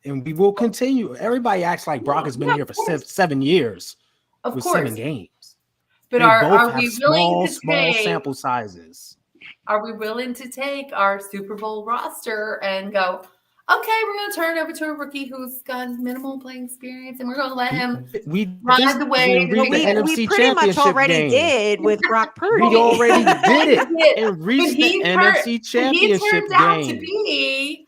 Speaker 3: and we will continue. Everybody acts like Brock has been here for 7 years
Speaker 5: Of
Speaker 3: with
Speaker 5: course.
Speaker 3: 7 games.
Speaker 5: But
Speaker 3: they
Speaker 5: are
Speaker 3: both
Speaker 5: we
Speaker 3: have
Speaker 5: willing to
Speaker 3: small
Speaker 5: take,
Speaker 3: sample sizes.
Speaker 5: Are we willing to take our Super Bowl roster and go, okay, we're going to turn it over to a rookie who's got minimal playing experience, and we're going to let him ride the wave.
Speaker 2: We pretty much already did with Brock Purdy.
Speaker 3: We already did it and reached the NFC Championship
Speaker 5: He turns
Speaker 3: game.
Speaker 5: out to be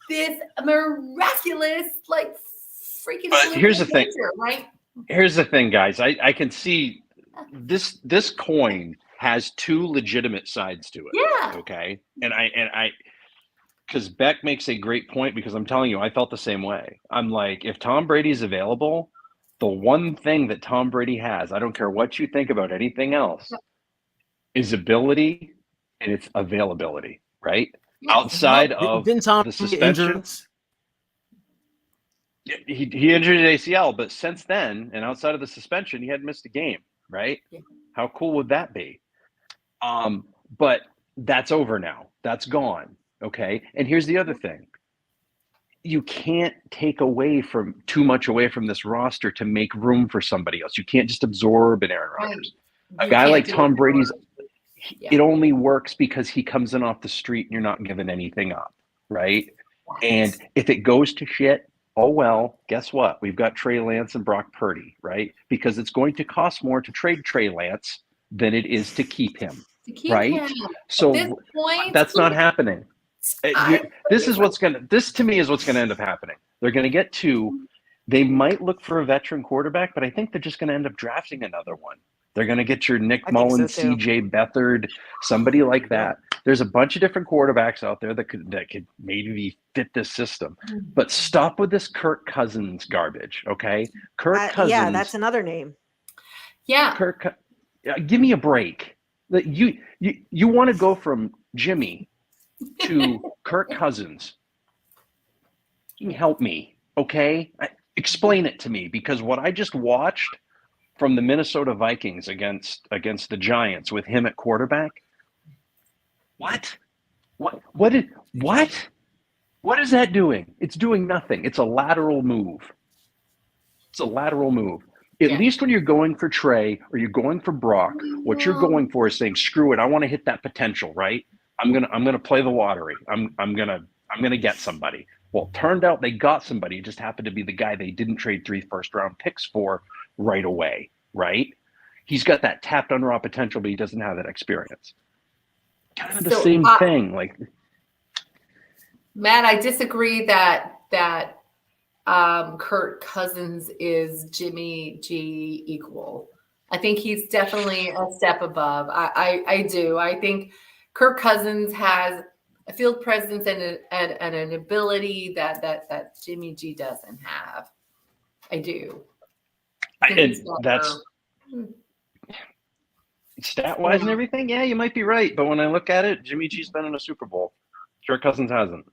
Speaker 5: this miraculous, freaking.
Speaker 4: But here's the thing,
Speaker 5: right?
Speaker 4: Here's the thing, guys. I can see this coin has 2 legitimate sides to it.
Speaker 5: Yeah.
Speaker 4: Okay. And I because Beck makes a great point, because I'm telling you, I felt the same way. I'm like, if Tom Brady's available, the one thing that Tom Brady has, I don't care what you think about anything else, is ability and its availability, right? Yes. Outside of the suspension. He injured his ACL, but since then, and outside of the suspension, he hadn't missed a game, right? Yeah. How cool would that be? But that's over now. That's gone. Okay. And here's the other thing. You can't take too much away from this roster to make room for somebody else. You can't just absorb an Aaron Rodgers. Right. A guy like Tom Brady's, it only works because he comes in off the street and you're not giving anything up. Right. And if it goes to shit, oh, well, guess what? We've got Trey Lance and Brock Purdy, right? Because it's going to cost more to trade Trey Lance than it is to keep him, right? So that's not happening. This to me is what's going to end up happening. They're going to get 2. They might look for a veteran quarterback, but I think they're just going to end up drafting another one. They're going to get your Nick Mullins, CJ Beathard, somebody like that. There's a bunch of different quarterbacks out there that could maybe fit this system. But stop with this Kirk Cousins garbage, okay? Kirk Cousins.
Speaker 2: Yeah, that's another name.
Speaker 5: Yeah.
Speaker 4: Give me a break. You want to go from Jimmy to Kirk Cousins. You can help me, okay? Explain it to me, because what I just watched from the Minnesota Vikings against the Giants with him at quarterback. What is that doing? It's doing nothing. It's a lateral move. At least when you're going for Trey or you're going for Brock, what you're going for is saying, screw it, I want to hit that potential, right? I'm gonna play the lottery. I'm gonna get somebody. Well, turned out they got somebody. It just happened to be the guy they didn't trade 3 first-round picks for right away, right? He's got that tapped under raw potential, but he doesn't have that experience. Kind of the same thing. Like,
Speaker 5: Matt, I disagree that Kirk Cousins is Jimmy G equal. I think he's definitely a step above. I do. I think Kirk Cousins has a field presence and an ability that Jimmy G doesn't have. I do.
Speaker 4: That's stat-wise and everything. Yeah, you might be right. But when I look at it, Jimmy G's been in a Super Bowl. Kirk Cousins hasn't.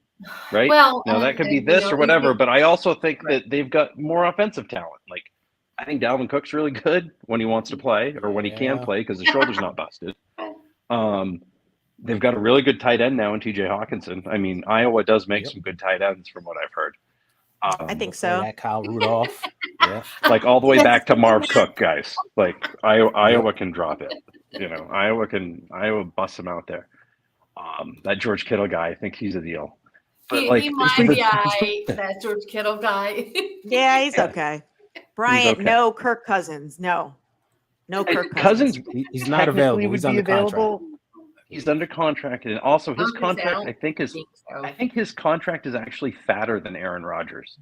Speaker 4: Right?
Speaker 5: Well,
Speaker 4: now that could be this or whatever, but I also think that they've got more offensive talent. Like, I think Dalvin Cook's really good when he wants to play or when he can play because the shoulder's not busted. They've got a really good tight end now in TJ Hawkinson. I mean, Iowa does make some good tight ends from what I've heard.
Speaker 2: I think so.
Speaker 3: That Kyle Rudolph. Yeah.
Speaker 4: Like all the way back to Marv Cook, guys. Like Iowa can drop it. You know, Iowa busts him out there. That George Kittle guy, I think he's a deal. But
Speaker 5: he might be that George Kittle guy.
Speaker 2: Yeah, he's okay. Bryant, no Kirk Cousins. No Kirk
Speaker 4: Cousins.
Speaker 3: He's not available. He's under contract.
Speaker 4: He's under contract, and also his contract. I think his contract is actually fatter than Aaron Rodgers.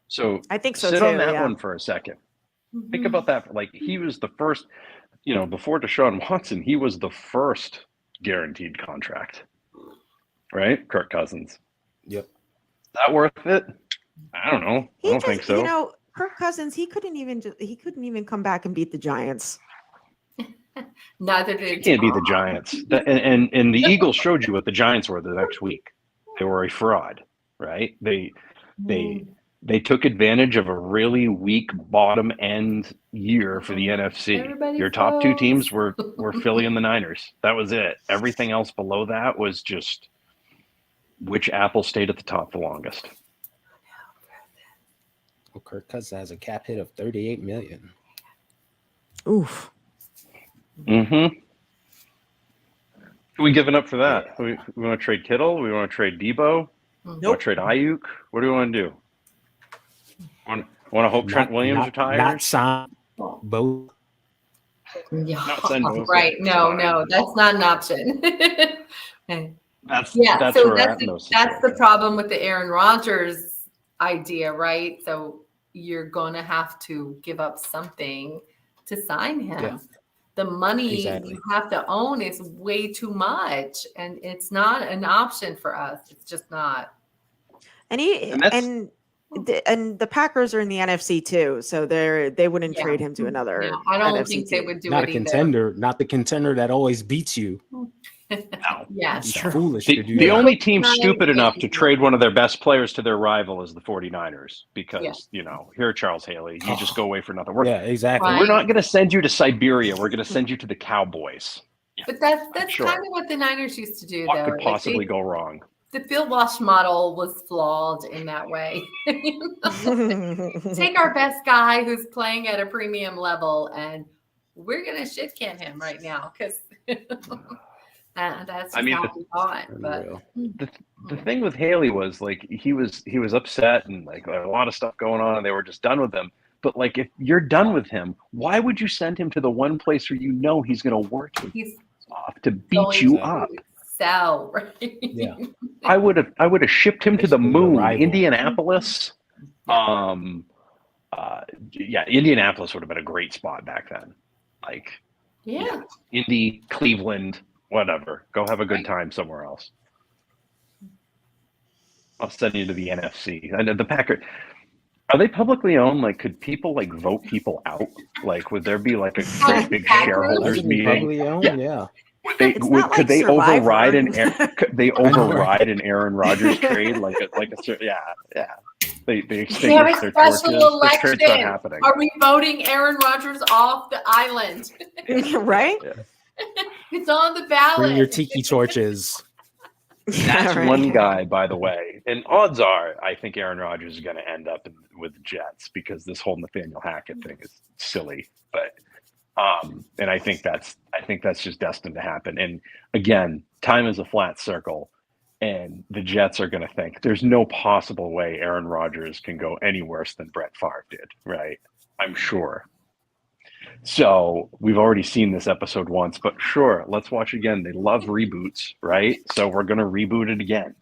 Speaker 4: So
Speaker 2: I think so
Speaker 4: sit
Speaker 2: too,
Speaker 4: on that one for a second. Think about that. Like, he was the first. You know, before Deshaun Watson, he was the first guaranteed contract. Right, Kirk Cousins.
Speaker 3: Yep.
Speaker 4: Is that worth it? I don't know. I don't think so.
Speaker 2: You know, Kirk Cousins, he couldn't even come back and beat the Giants.
Speaker 5: Neither did
Speaker 4: he. Can't beat the Giants. And the Eagles showed you what the Giants were the next week. They were a fraud, right? They took advantage of a really weak bottom end year for the NFC. Your top 2 teams were Philly and the Niners. That was it. Everything else below that was just which apple stayed at the top the longest.
Speaker 3: Well, Kirk Cousins has a cap hit of $38 million.
Speaker 2: Oof.
Speaker 4: Mm-hmm. Who we giving up for that? We want to trade Kittle? We want to trade Debo? Want to trade Ayuk? What do we want to do? Want to hope Trent Williams retires?
Speaker 3: Not sign both.
Speaker 5: Yeah,
Speaker 4: not send both.
Speaker 5: Right. No, that's not an option.
Speaker 4: That's
Speaker 5: that's
Speaker 4: that's
Speaker 5: the problem with the Aaron Rodgers idea, right? So you're going to have to give up something to sign him.
Speaker 3: Yeah.
Speaker 5: The money you have to own is way too much, and it's not an option for us. It's just not.
Speaker 2: And the Packers are in the NFC too, so they wouldn't trade him to another.
Speaker 5: No, I don't
Speaker 2: NFC
Speaker 5: think they would do
Speaker 3: not
Speaker 5: it
Speaker 3: a contender, not the contender that always beats you.
Speaker 4: No.
Speaker 5: Yes.
Speaker 3: It's foolish
Speaker 4: The,
Speaker 3: to do
Speaker 4: the
Speaker 3: that.
Speaker 4: only team stupid enough to trade one of their best players to their rival is the 49ers because, you know, here, Charles Haley, you just go away for nothing.
Speaker 3: Yeah, exactly.
Speaker 5: Right.
Speaker 4: We're not going to send you to Siberia. We're going to send you to the Cowboys.
Speaker 5: But that's kind of what the Niners used to do,
Speaker 4: What
Speaker 5: though.
Speaker 4: could possibly go wrong?
Speaker 5: The Bill Walsh model was flawed in that way. Take our best guy who's playing at a premium level, and we're going to shit can him right now because that's just how we thought. But
Speaker 4: the thing with Haley was like he was upset and like a lot of stuff going on, and they were just done with him. But like, if you're done with him, why would you send him to the one place where you know he's going to work his off to beat you up?
Speaker 5: Sell, right?
Speaker 3: Yeah.
Speaker 4: I would have shipped him to the moon. Indianapolis. Indianapolis would have been a great spot back then. Like, Indy, Cleveland, whatever. Go have a good time somewhere else. I'll send you to the NFC. And the Packers, are they publicly owned? Like, could people like vote people out? Like, would there be like a great big shareholders meeting?
Speaker 3: Publicly owned? Yeah.
Speaker 4: Could they override an Aaron Rodgers trade? They extinguish their torches. This trade's not happening.
Speaker 5: Are we voting Aaron Rodgers off the island?
Speaker 2: Right?
Speaker 4: Yeah.
Speaker 5: It's on the ballot.
Speaker 3: Bring your tiki torches.
Speaker 4: That's one guy, by the way. And odds are, I think Aaron Rodgers is going to end up with the Jets because this whole Nathaniel Hackett thing is silly. But And I think that's just destined to happen. And again, time is a flat circle, and the Jets are going to think there's no possible way Aaron Rodgers can go any worse than Brett Favre did, right? I'm sure. So we've already seen this episode once, but sure, let's watch again. They love reboots, right? So we're going to reboot it again.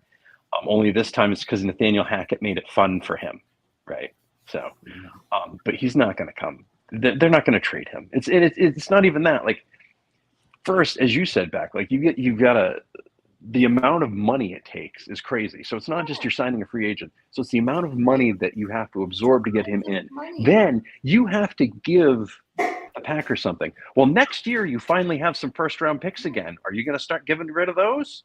Speaker 4: Only this time it's because Nathaniel Hackett made it fun for him, right? So, but he's not going to come. They're not going to trade him. It's not even that. Like, first, as you said, back, like you've got to. The amount of money it takes is crazy. So it's not just you're signing a free agent. So it's the amount of money that you have to absorb to get him in. Then you have to give the Packers something. Well, next year you finally have some first round picks again. Are you going to start giving rid of those?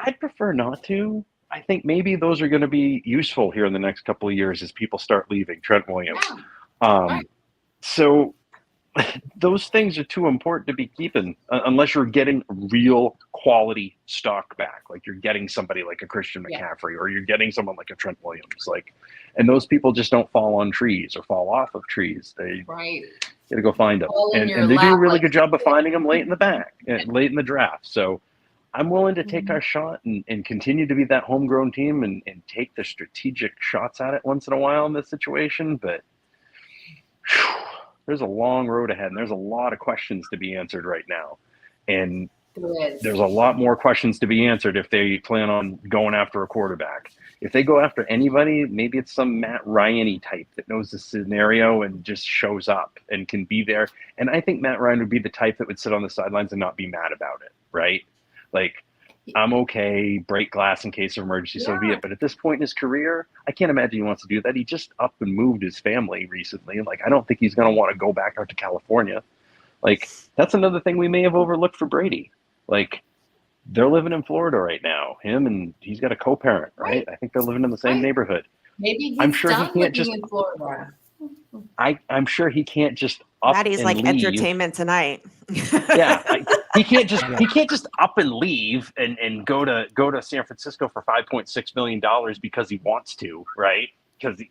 Speaker 4: I'd prefer not to. I think maybe those are going to be useful here in the next couple of years as people start leaving. Trent Williams. So those things are too important to be keeping unless you're getting real quality stock back. Like you're getting somebody like a Christian McCaffrey or you're getting someone like a Trent Williams. Like, and those people just don't fall on trees or fall off of trees. They got to go find them. And they do a really good job of finding them late in the draft. So I'm willing to take our shot and continue to be that homegrown team and take the strategic shots at it once in a while in this situation. But there's a long road ahead, and there's a lot of questions to be answered right now. And there's a lot more questions to be answered if they plan on going after a quarterback. If they go after anybody, maybe it's some Matt Ryan-y type that knows the scenario and just shows up and can be there. And I think Matt Ryan would be the type that would sit on the sidelines and not be mad about it, right? Like, I'm okay, break glass in case of emergency, so be it. But at this point in his career, I can't imagine he wants to do that. He just up and moved his family recently. Like, I don't think he's going to want to go back out to California. Like, that's another thing we may have overlooked for Brady. Like, they're living in Florida right now. Him and he's got a co-parent, right? I think they're living in the same neighborhood.
Speaker 5: Maybe he's
Speaker 4: I'm sure
Speaker 5: done
Speaker 4: he can't
Speaker 5: living
Speaker 4: just.
Speaker 5: in Florida.
Speaker 4: I'm sure he can't just up
Speaker 2: Maddie's
Speaker 4: and
Speaker 2: like
Speaker 4: leave.
Speaker 2: Entertainment Tonight.
Speaker 4: He can't just up and leave and go to San Francisco for $5.6 million because he wants to, right? Because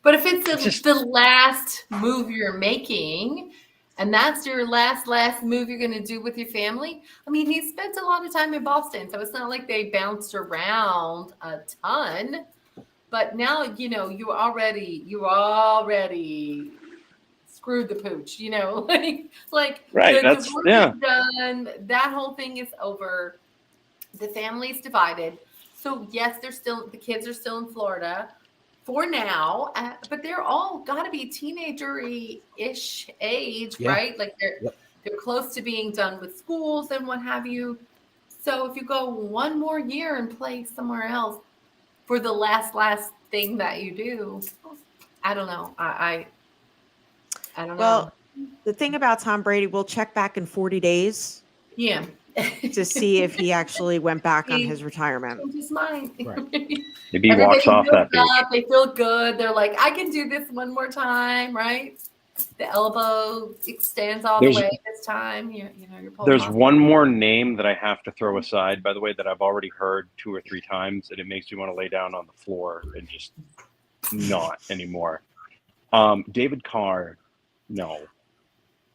Speaker 5: But if it's the last move you're making, and that's your last move you're going to do with your family, I mean, he spent a lot of time in Boston, so it's not like they bounced around a ton. But now, you already screwed the pooch, like
Speaker 4: right.
Speaker 5: The divorce is done. That whole thing is over. The family's divided. So yes, the kids are still in Florida for now, but they're all got to be teenager-ish age, right? Like they're close to being done with schools and what have you. So if you go one more year and play somewhere else for the last thing that you do, I don't know. I don't know.
Speaker 2: Well, the thing about Tom Brady, we'll check back in 40 days.
Speaker 5: Yeah.
Speaker 2: To see if he actually went back on his retirement.
Speaker 5: His mind.
Speaker 3: Right.
Speaker 4: Maybe he walks off that beach.
Speaker 5: They feel good. They're like, I can do this one more time, right? The elbow extends all the way this time. You're
Speaker 4: there's one more name that I have to throw aside, by the way, that I've already heard 2 or 3 times, and it makes me want to lay down on the floor and just not anymore. David Carr, no.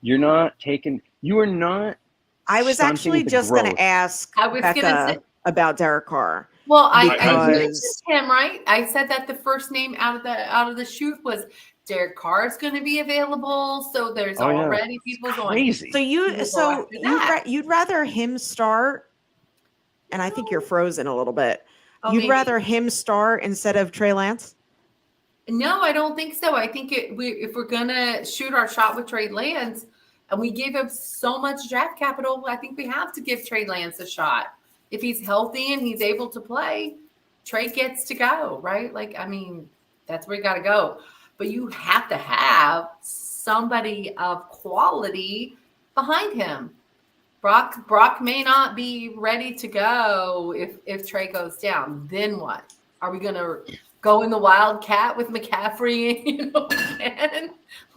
Speaker 4: You are not.
Speaker 2: I was actually just going to ask Becca about Derek Carr.
Speaker 5: Well, I mentioned him, right? I said that the first name out of the chute was Derek Carr is going to be available. So there's already people going.
Speaker 4: So
Speaker 2: you'd rather him start, and I think you're frozen a little bit. You'd rather him start instead of Trey Lance?
Speaker 5: No, I don't think so. I think if we're going to shoot our shot with Trey Lance, and we gave him so much draft capital, I think we have to give Trey Lance a shot. If he's healthy and he's able to play, Trey gets to go, right? Like, I mean, that's where you got to go. But you have to have somebody of quality behind him. Brock may not be ready to go if Trey goes down. Then what? Are we going to go in the Wildcat with McCaffrey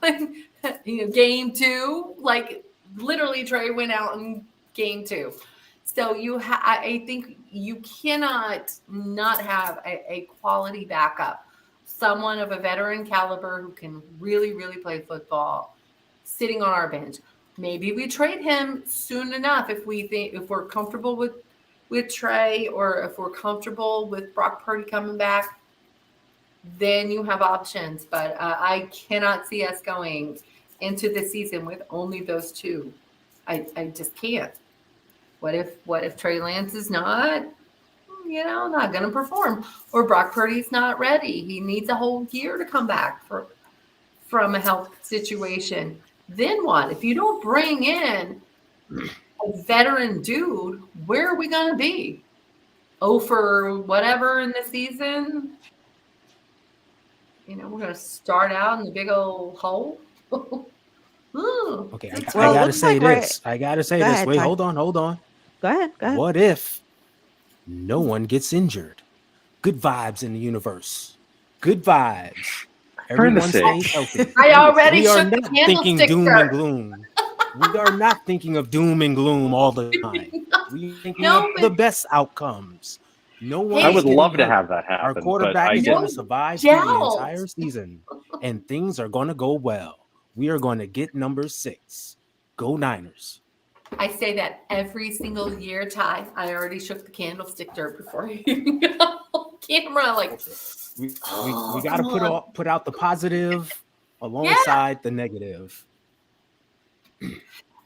Speaker 5: and game 2? Like, literally Trey went out in game 2. So I think you cannot not have a quality backup, someone of a veteran caliber who can really, really play football sitting on our bench. Maybe we trade him soon enough if we're comfortable with Trey, or if we're comfortable with Brock Purdy coming back. Then you have options, but I cannot see us going into the season with only those two. I just can't. What if Trey Lance is not, not going to perform, or Brock Purdy's not ready? He needs a whole year to come back from a health situation. Then what? If you don't bring in a veteran dude, where are we going to be? Oh, for whatever in the season? We're going to start out in the big old hole.
Speaker 3: Okay, I gotta say this. I gotta say this. Wait, hold on.
Speaker 2: Go ahead.
Speaker 3: What if no one gets injured? Good vibes in the universe. Good vibes. Everyone stays healthy.
Speaker 5: I already
Speaker 3: we are
Speaker 5: shook the
Speaker 3: not thinking
Speaker 5: candlestick,
Speaker 3: doom
Speaker 5: sir.
Speaker 3: and gloom. We are not thinking of doom and gloom all the time. We're thinking of the best outcomes. No one.
Speaker 4: I would love to have that happen.
Speaker 3: Our quarterback is going to survive through the entire season, and things are going to go well. We are going to get number 6. Go Niners.
Speaker 5: I say that every single year, Ty. I already shook the candlestick dirt before you got on camera. Like,
Speaker 3: we got to put out the positive alongside the negative.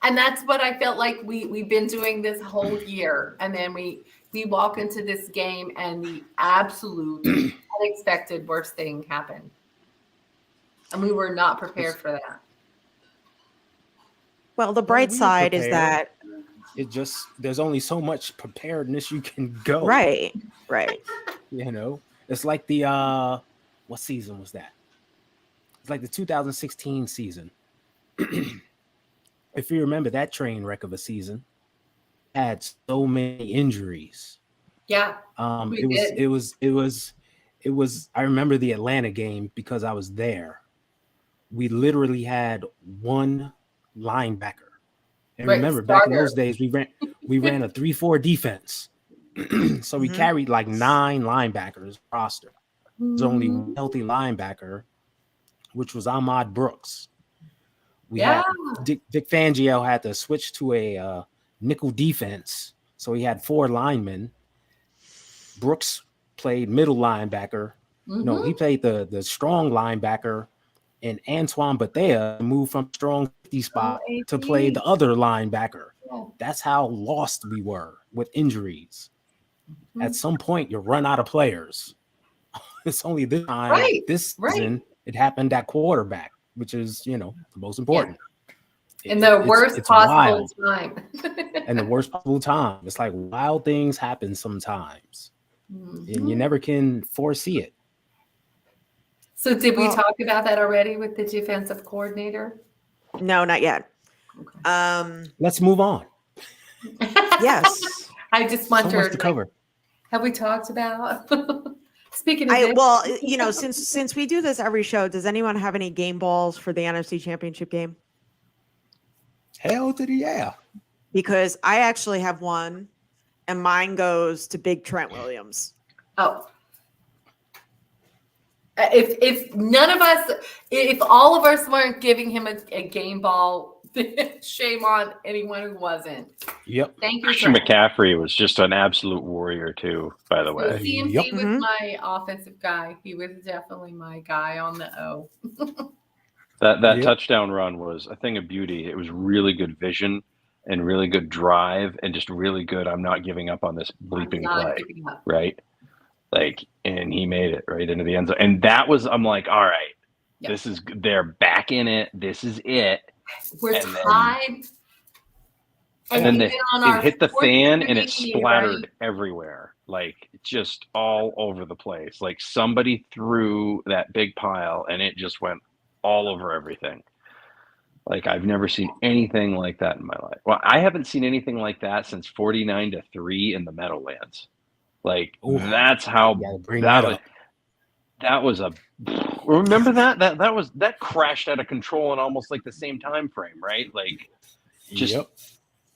Speaker 5: And that's what I felt like we've been doing this whole year. And then we walk into this game and the absolute unexpected worst thing happened. And we were not prepared for that.
Speaker 2: Well, the bright side is that
Speaker 3: there's only so much preparedness you can go.
Speaker 2: Right.
Speaker 3: It's like the what season was that? It's like the 2016 season. If you remember that train wreck of a season, had so many injuries.
Speaker 5: Yeah.
Speaker 3: It was I remember the Atlanta game because I was there. We literally had one linebacker. And remember, back in those days, we ran a 3-4 defense. So we carried like 9 linebackers roster. There's only one healthy linebacker, which was Ahmad Brooks. Had Dick Fangio had to switch to a nickel defense, so he had 4 linemen. Brooks played middle linebacker. No, he played the strong linebacker, and Antoine Bethea moved from strong 50 spot to play the other linebacker. That's how lost we were with injuries. At some point, you run out of players. It's only this time, this season, it happened at quarterback, which is, the most important.
Speaker 5: In the worst possible time.
Speaker 3: And the worst possible time. It's like wild things happen sometimes. And you never can foresee it.
Speaker 5: So did we talk about that already with the defensive coordinator?
Speaker 2: No, not yet.
Speaker 3: Okay. Let's move on.
Speaker 2: Yes.
Speaker 5: I just wondered.
Speaker 3: So much to cover.
Speaker 5: Have we talked about? Speaking of
Speaker 2: since we do this every show, does anyone have any game balls for the NFC Championship game?
Speaker 3: Hell to the yeah.
Speaker 2: Because I actually have one, and mine goes to Big Trent Williams.
Speaker 5: Oh. If none of us, if all of us weren't giving him a game ball, shame on anyone who wasn't.
Speaker 3: Yep.
Speaker 5: Thank you.
Speaker 4: Christian McCaffrey was just an absolute warrior too, by the way.
Speaker 5: CMC was my offensive guy. He was definitely my guy on the O.
Speaker 4: That touchdown run was a thing of beauty. It was really good vision and really good drive and just really good. I'm not giving up on this bleeping play, right? Like, and he made it right into the end zone. And that was, I'm like, all right, they're back in it. This is it.
Speaker 5: We're tied.
Speaker 4: And then it hit the fan and it splattered everywhere. Like, just all over the place. Like, somebody threw that big pile and it just went all over everything. Like, I've never seen anything like that in my life. Well, I haven't seen anything like that since 49-3 in the Meadowlands. Like, that's how that was a. Remember that crashed out of control in almost like the same time frame, right? Like, just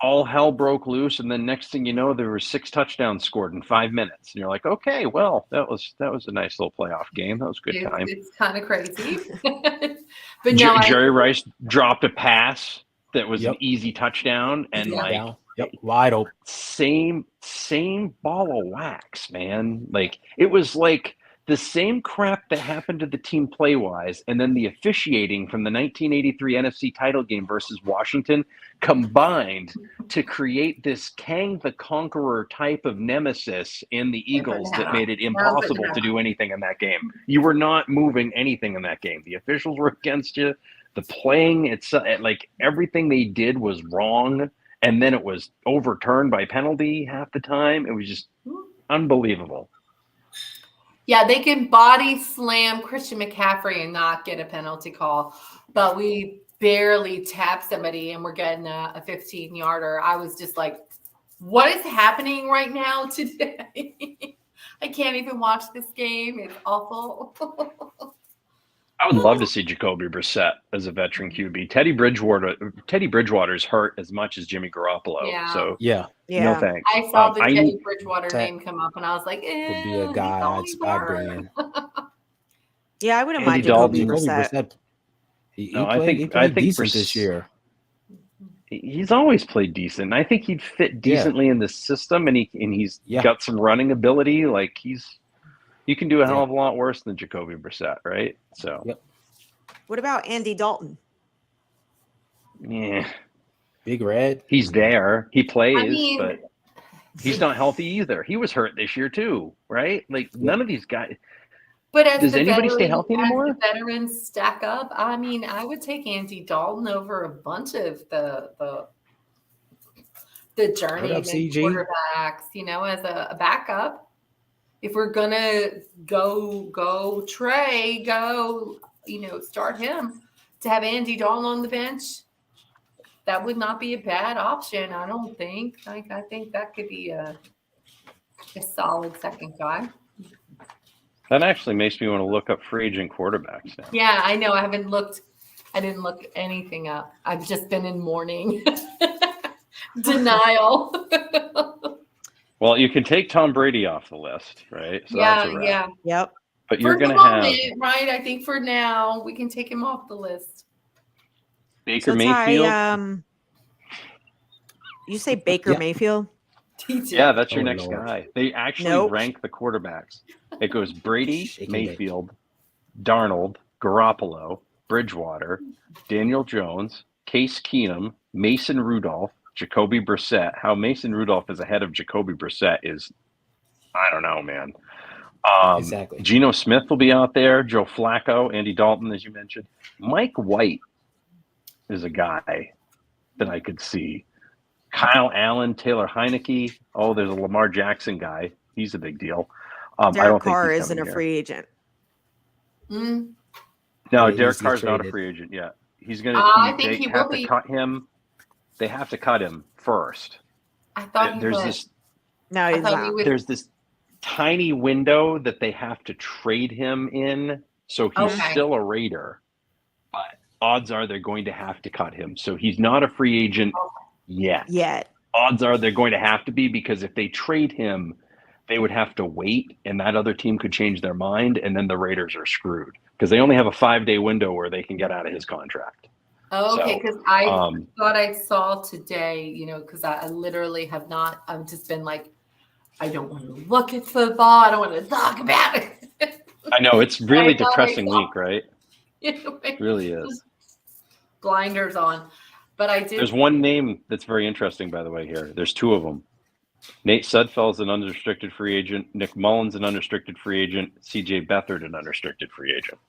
Speaker 4: all hell broke loose, and then next thing you know, there were 6 touchdowns scored in 5 minutes, and you're like, okay, well, that was a nice little playoff game. That was a good time.
Speaker 5: It's kind of crazy. But no,
Speaker 4: Jerry Rice dropped a pass that was
Speaker 3: Yep.
Speaker 4: an easy touchdown, and
Speaker 5: Yeah.
Speaker 4: like
Speaker 3: Down. Yep. Wide open.
Speaker 4: same ball of wax, man. Like it was like the same crap that happened to the team play wise, and then the officiating from the 1983 NFC title game versus Washington combined to create this Kang the Conqueror type of nemesis in the Eagles that made it impossible to do anything in that game. You were not moving anything in that game. The officials were against you. The playing, it's like everything they did was wrong, and then it was overturned by penalty half the time. It was just unbelievable.
Speaker 5: Yeah, they can body slam Christian McCaffrey and not get a penalty call, but we barely tap somebody and we're getting a 15-yarder. I was just like, what is happening right now today? I can't even watch this game. It's awful.
Speaker 4: I would love to see Jacoby Brissett as a veteran QB. Teddy Bridgewater's hurt as much as Jimmy Garoppolo.
Speaker 5: Yeah.
Speaker 4: So
Speaker 3: Yeah.
Speaker 4: no thanks.
Speaker 5: I saw the
Speaker 4: I
Speaker 5: Teddy Bridgewater
Speaker 3: Ted
Speaker 5: name come up and I was like,
Speaker 3: Would be a guy I'd bring in.
Speaker 2: Yeah, I wouldn't
Speaker 4: Andy
Speaker 2: mind Jacoby
Speaker 4: Dalton.
Speaker 2: Brissett.
Speaker 3: He
Speaker 4: No, I
Speaker 3: played
Speaker 4: think
Speaker 3: decent this year.
Speaker 4: He's always played decent. I think he'd fit decently in the system, and he's got some running ability. Like you can do a hell of a lot worse than Jacoby Brissett, right? So
Speaker 2: What about Andy Dalton?
Speaker 4: yeah,
Speaker 3: Big Red.
Speaker 4: he's there. He plays,
Speaker 5: I mean,
Speaker 4: but he's not healthy either. He was hurt this year too, right? Like none of these guys.
Speaker 5: but as
Speaker 4: Does
Speaker 5: the
Speaker 4: anybody stay
Speaker 5: veterans-
Speaker 4: healthy
Speaker 5: as
Speaker 4: anymore?
Speaker 5: the veterans stack up, I mean, I would take Andy Dalton over a bunch of the journeyman
Speaker 3: CG?
Speaker 5: quarterbacks, as a backup. If we're gonna go Trey, start him to have Andy Dalton on the bench, that would not be a bad option. I don't think. I think that could be a solid second guy.
Speaker 4: That actually makes me want to look up free agent quarterbacks now.
Speaker 5: Yeah, I know. I didn't look anything up. I've just been in mourning denial.
Speaker 4: Well, you can take Tom Brady off the list, right? So that's a wrap.
Speaker 5: Yeah.
Speaker 2: Yep.
Speaker 4: But you're
Speaker 5: For
Speaker 4: going
Speaker 5: the
Speaker 4: to have
Speaker 5: moment, right? I think for now we can take him off the list.
Speaker 4: Baker
Speaker 2: So
Speaker 4: Mayfield.
Speaker 2: Ty, you say Baker Mayfield?
Speaker 4: Yeah, that's your
Speaker 3: Oh,
Speaker 4: next
Speaker 3: Lord.
Speaker 4: guy. They actually
Speaker 2: Nope.
Speaker 4: rank the quarterbacks. It goes Brady,
Speaker 3: Shaking
Speaker 4: Mayfield, Darnold, Garoppolo, Bridgewater, Daniel Jones, Case Keenum, Mason Rudolph, Jacoby Brissett. How Mason Rudolph is ahead of Jacoby Brissett is, I don't know, man.
Speaker 3: Exactly.
Speaker 4: Geno Smith will be out there. Joe Flacco, Andy Dalton, as you mentioned. Mike White is a guy that I could see. Kyle Allen, Taylor Heineke. Oh, there's a Lamar Jackson guy. He's a big deal. I
Speaker 2: Derek
Speaker 4: don't
Speaker 2: Carr
Speaker 4: think he's
Speaker 2: isn't
Speaker 4: coming
Speaker 2: a
Speaker 4: here.
Speaker 2: free agent.
Speaker 5: Mm.
Speaker 4: No,
Speaker 3: Yeah,
Speaker 4: Derek
Speaker 3: he's
Speaker 4: Carr's not a
Speaker 3: traded.
Speaker 4: free agent yet. He's going to.
Speaker 5: I think
Speaker 4: They
Speaker 5: he
Speaker 4: have
Speaker 5: will
Speaker 4: to
Speaker 5: be.
Speaker 4: cut him. They have to cut him first.
Speaker 5: I thought he
Speaker 4: There's
Speaker 5: would.
Speaker 4: this.
Speaker 2: No, he's
Speaker 5: I thought he
Speaker 2: not.
Speaker 5: would.
Speaker 4: There's this tiny window that they have to trade him in, so he's
Speaker 5: Okay.
Speaker 4: still a Raider. But odds are they're going to have to cut him, so he's not a free agent yet.
Speaker 2: Yet.
Speaker 4: Odds are they're going to have to be, because if they trade him, they would have to wait, and that other team could change their mind, and then the Raiders are screwed because they only have a 5-day window where they can get out of his contract.
Speaker 5: Oh, okay,
Speaker 4: So,
Speaker 5: because I
Speaker 4: um,
Speaker 5: thought I saw today, because I literally have not. I've just been like, I don't want to look at football. I don't want to talk about it.
Speaker 4: I know it's really
Speaker 5: I thought I
Speaker 4: depressing
Speaker 5: saw-
Speaker 4: week, right? It really is.
Speaker 5: Blinders on, but I did.
Speaker 4: There's one name that's very interesting, by the way. Here, there's two of them. Nate Sudfeld's an unrestricted free agent. Nick Mullins an unrestricted free agent. CJ Beathard an unrestricted free agent.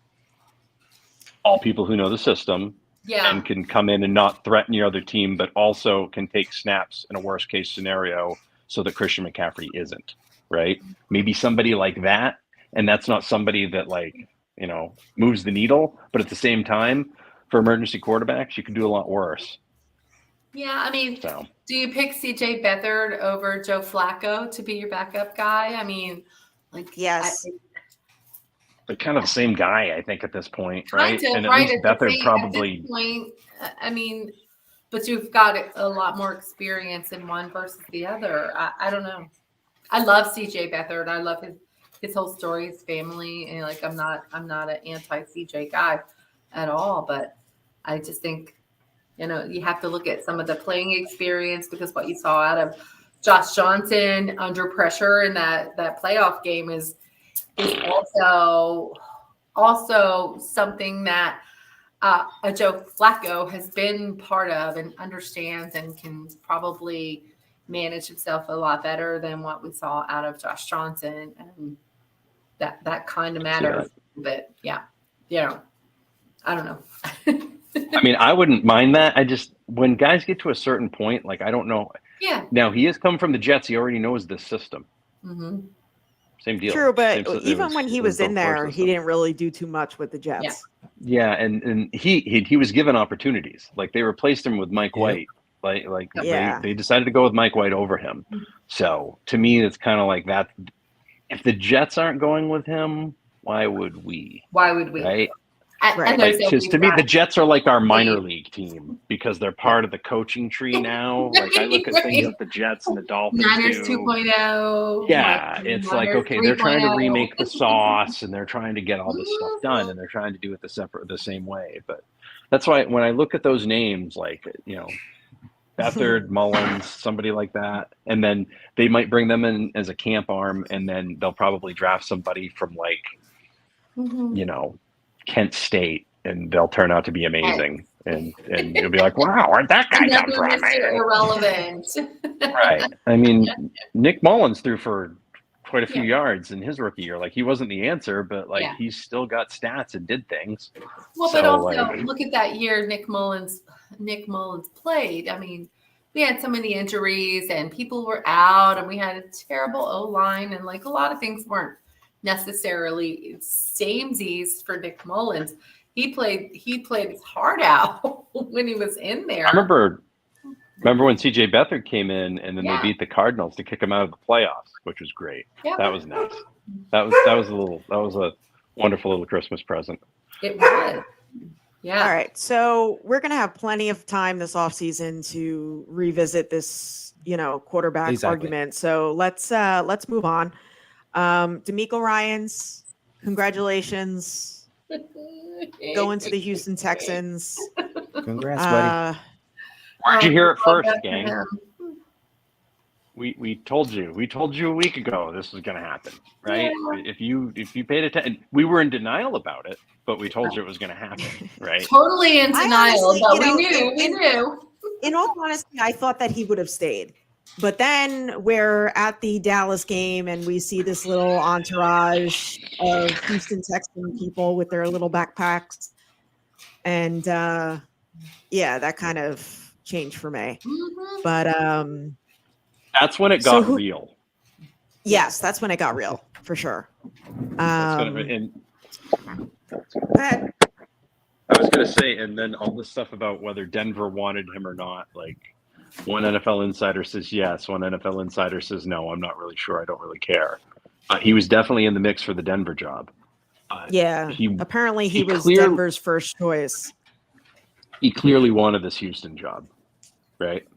Speaker 4: All people who know the system
Speaker 5: Yeah.
Speaker 4: and can come in and not threaten your other team, but also can take snaps in a worst case scenario so that Christian McCaffrey isn't, right? Maybe somebody like that. And that's not somebody that moves the needle, but at the same time, for emergency quarterbacks, you can do a lot worse.
Speaker 5: Yeah, I mean,
Speaker 4: So
Speaker 5: do you pick CJ Beathard over Joe Flacco to be your backup guy? I mean,
Speaker 2: Yes.
Speaker 4: they're kind of the same guy, I think, at this point, right?
Speaker 5: Kind of,
Speaker 4: And at
Speaker 5: right?
Speaker 4: least
Speaker 5: At
Speaker 4: Beathard probably.
Speaker 5: this point, I mean, but you've got a lot more experience in one versus the other. I don't know. I love CJ Beathard. I love his whole story, his family, and I'm not an anti CJ guy. at all. But I just think, you have to look at some of the playing experience, because what you saw out of Josh Johnson under pressure in that playoff game is also something that a Joe Flacco has been part of and understands and can probably manage himself a lot better than what we saw out of Josh Johnson. And that kind of matters. But yeah, I don't know.
Speaker 4: I mean, I wouldn't mind that. When guys get to a certain point, like, I don't know.
Speaker 5: Yeah.
Speaker 4: Now, he has come from the Jets. He already knows this system.
Speaker 5: Mm-hmm.
Speaker 4: Same deal.
Speaker 2: True, but even when he was in there, he didn't really do too much with the Jets.
Speaker 4: Yeah, and he was given opportunities. Like, they replaced him with Mike White. Like they decided to go with Mike White over him. So to me, it's kind of like that. If the Jets aren't going with him, why would we?
Speaker 5: Right.
Speaker 4: Because to me, the Jets are like our minor league team, because they're part of the coaching tree now. Like, I look at things that the Jets and the Dolphins
Speaker 5: Niners
Speaker 4: do.
Speaker 5: 2.0.
Speaker 4: Yeah, it's like, okay, they're trying to remake the sauce, and they're trying to get all this stuff done, and they're trying to do it the same way. But that's why when I look at those names, like, Beathard, Mullins, somebody like that, and then they might bring them in as a camp arm, and then they'll probably draft somebody from like, Kent State, and they'll turn out to be amazing, and you'll be like, wow, where'd that guy come from?
Speaker 5: Irrelevant.
Speaker 4: Right. I mean, Nick Mullins threw for quite a few yards in his rookie year. Like, he wasn't the answer, but he's still got stats and did things.
Speaker 5: Well, but also look at that year Nick Mullins played. I mean, we had so many injuries and people were out, and we had a terrible O-line, and like a lot of things weren't necessarily samesies for Nick Mullins. He played his heart out when he was in there.
Speaker 4: I remember when CJ Beathard came in, and then they beat the Cardinals to kick him out of the playoffs, which was great. Yeah. That was nice. That was a wonderful little Christmas present.
Speaker 5: It was. Yeah.
Speaker 2: All right. So we're going to have plenty of time this offseason to revisit this, quarterback argument. So let's move on. D'Amico Ryans, congratulations. Going to the Houston Texans.
Speaker 3: Congrats, buddy.
Speaker 4: Where'd you hear it first, gang? We told you. We told you a week ago this was going to happen, right? Yeah. If you paid attention, we were in denial about it, but we told you it was going to happen, right?
Speaker 5: Totally in denial, but we knew.
Speaker 2: In all honesty, I thought that he would have stayed. But then we're at the Dallas game, and we see this little entourage of Houston Texan people with their little backpacks. And, that kind of changed for me. Mm-hmm. But
Speaker 4: that's when it got real.
Speaker 2: Yes, that's when it got real, for sure.
Speaker 4: I was going to say, and then all this stuff about whether Denver wanted him or not, like, one NFL insider says yes, one NFL insider says no. I'm not really sure. I don't really care. He was definitely in the mix for the Denver job.
Speaker 2: Apparently he was Denver's first choice.
Speaker 4: He clearly wanted this Houston job, right?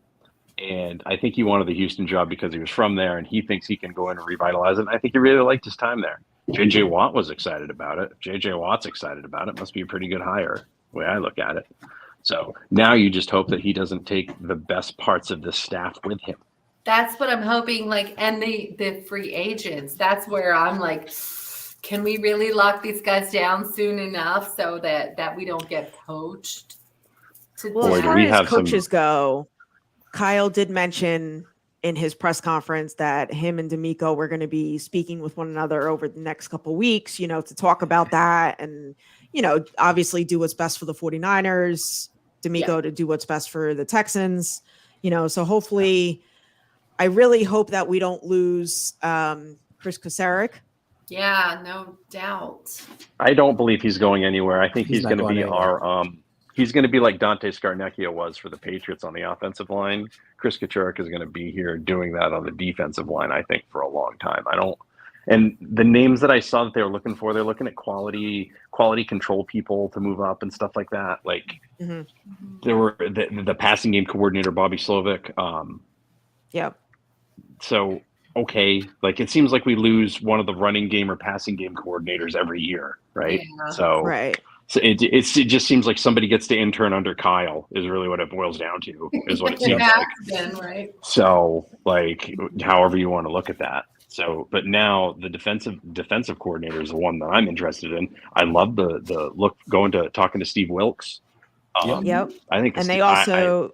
Speaker 4: And I think he wanted the Houston job because he was from there, and he thinks he can go in and revitalize it. And I think he really liked his time there. J.J. Watt was excited about it. J.J. Watt's excited about it. Must be a pretty good hire, the way I look at it. So now you just hope that he doesn't take the best parts of the staff with him.
Speaker 5: That's what I'm hoping. And the free agents. That's where I'm like, can we really lock these guys down soon enough so that we don't get poached?
Speaker 2: Well, as far as coaches go, Kyle did mention in his press conference that him and D'Amico were going to be speaking with one another over the next couple of weeks, to talk about that and, obviously do what's best for the 49ers, D'Amico to do what's best for the Texans, so hopefully I really hope that we don't lose Chris Kocurek.
Speaker 5: Yeah, no doubt.
Speaker 4: I don't believe he's going anywhere. I think he's going to be he's going to be like Dante Scarnecchia was for the Patriots on the offensive line. Chris Kocurek is going to be here doing that on the defensive line, I think, for a long time. And the names that I saw that they were looking for, they're looking at quality control people to move up and stuff like that. Like there were the passing game coordinator, Bobby Slovic. So, okay. Like, it seems like we lose one of the running game or passing game coordinators every year. Right.
Speaker 2: Yeah.
Speaker 4: So,
Speaker 2: right.
Speaker 4: So it just seems like somebody gets to intern under Kyle is really what it boils down to, is what it seems like.
Speaker 5: Been, right?
Speaker 4: So, like, however you want to look at that. So, but now the defensive coordinator is the one that I'm interested in. I love the look going to talking to Steve Wilkes.
Speaker 2: Yep.
Speaker 4: I think,
Speaker 2: And they also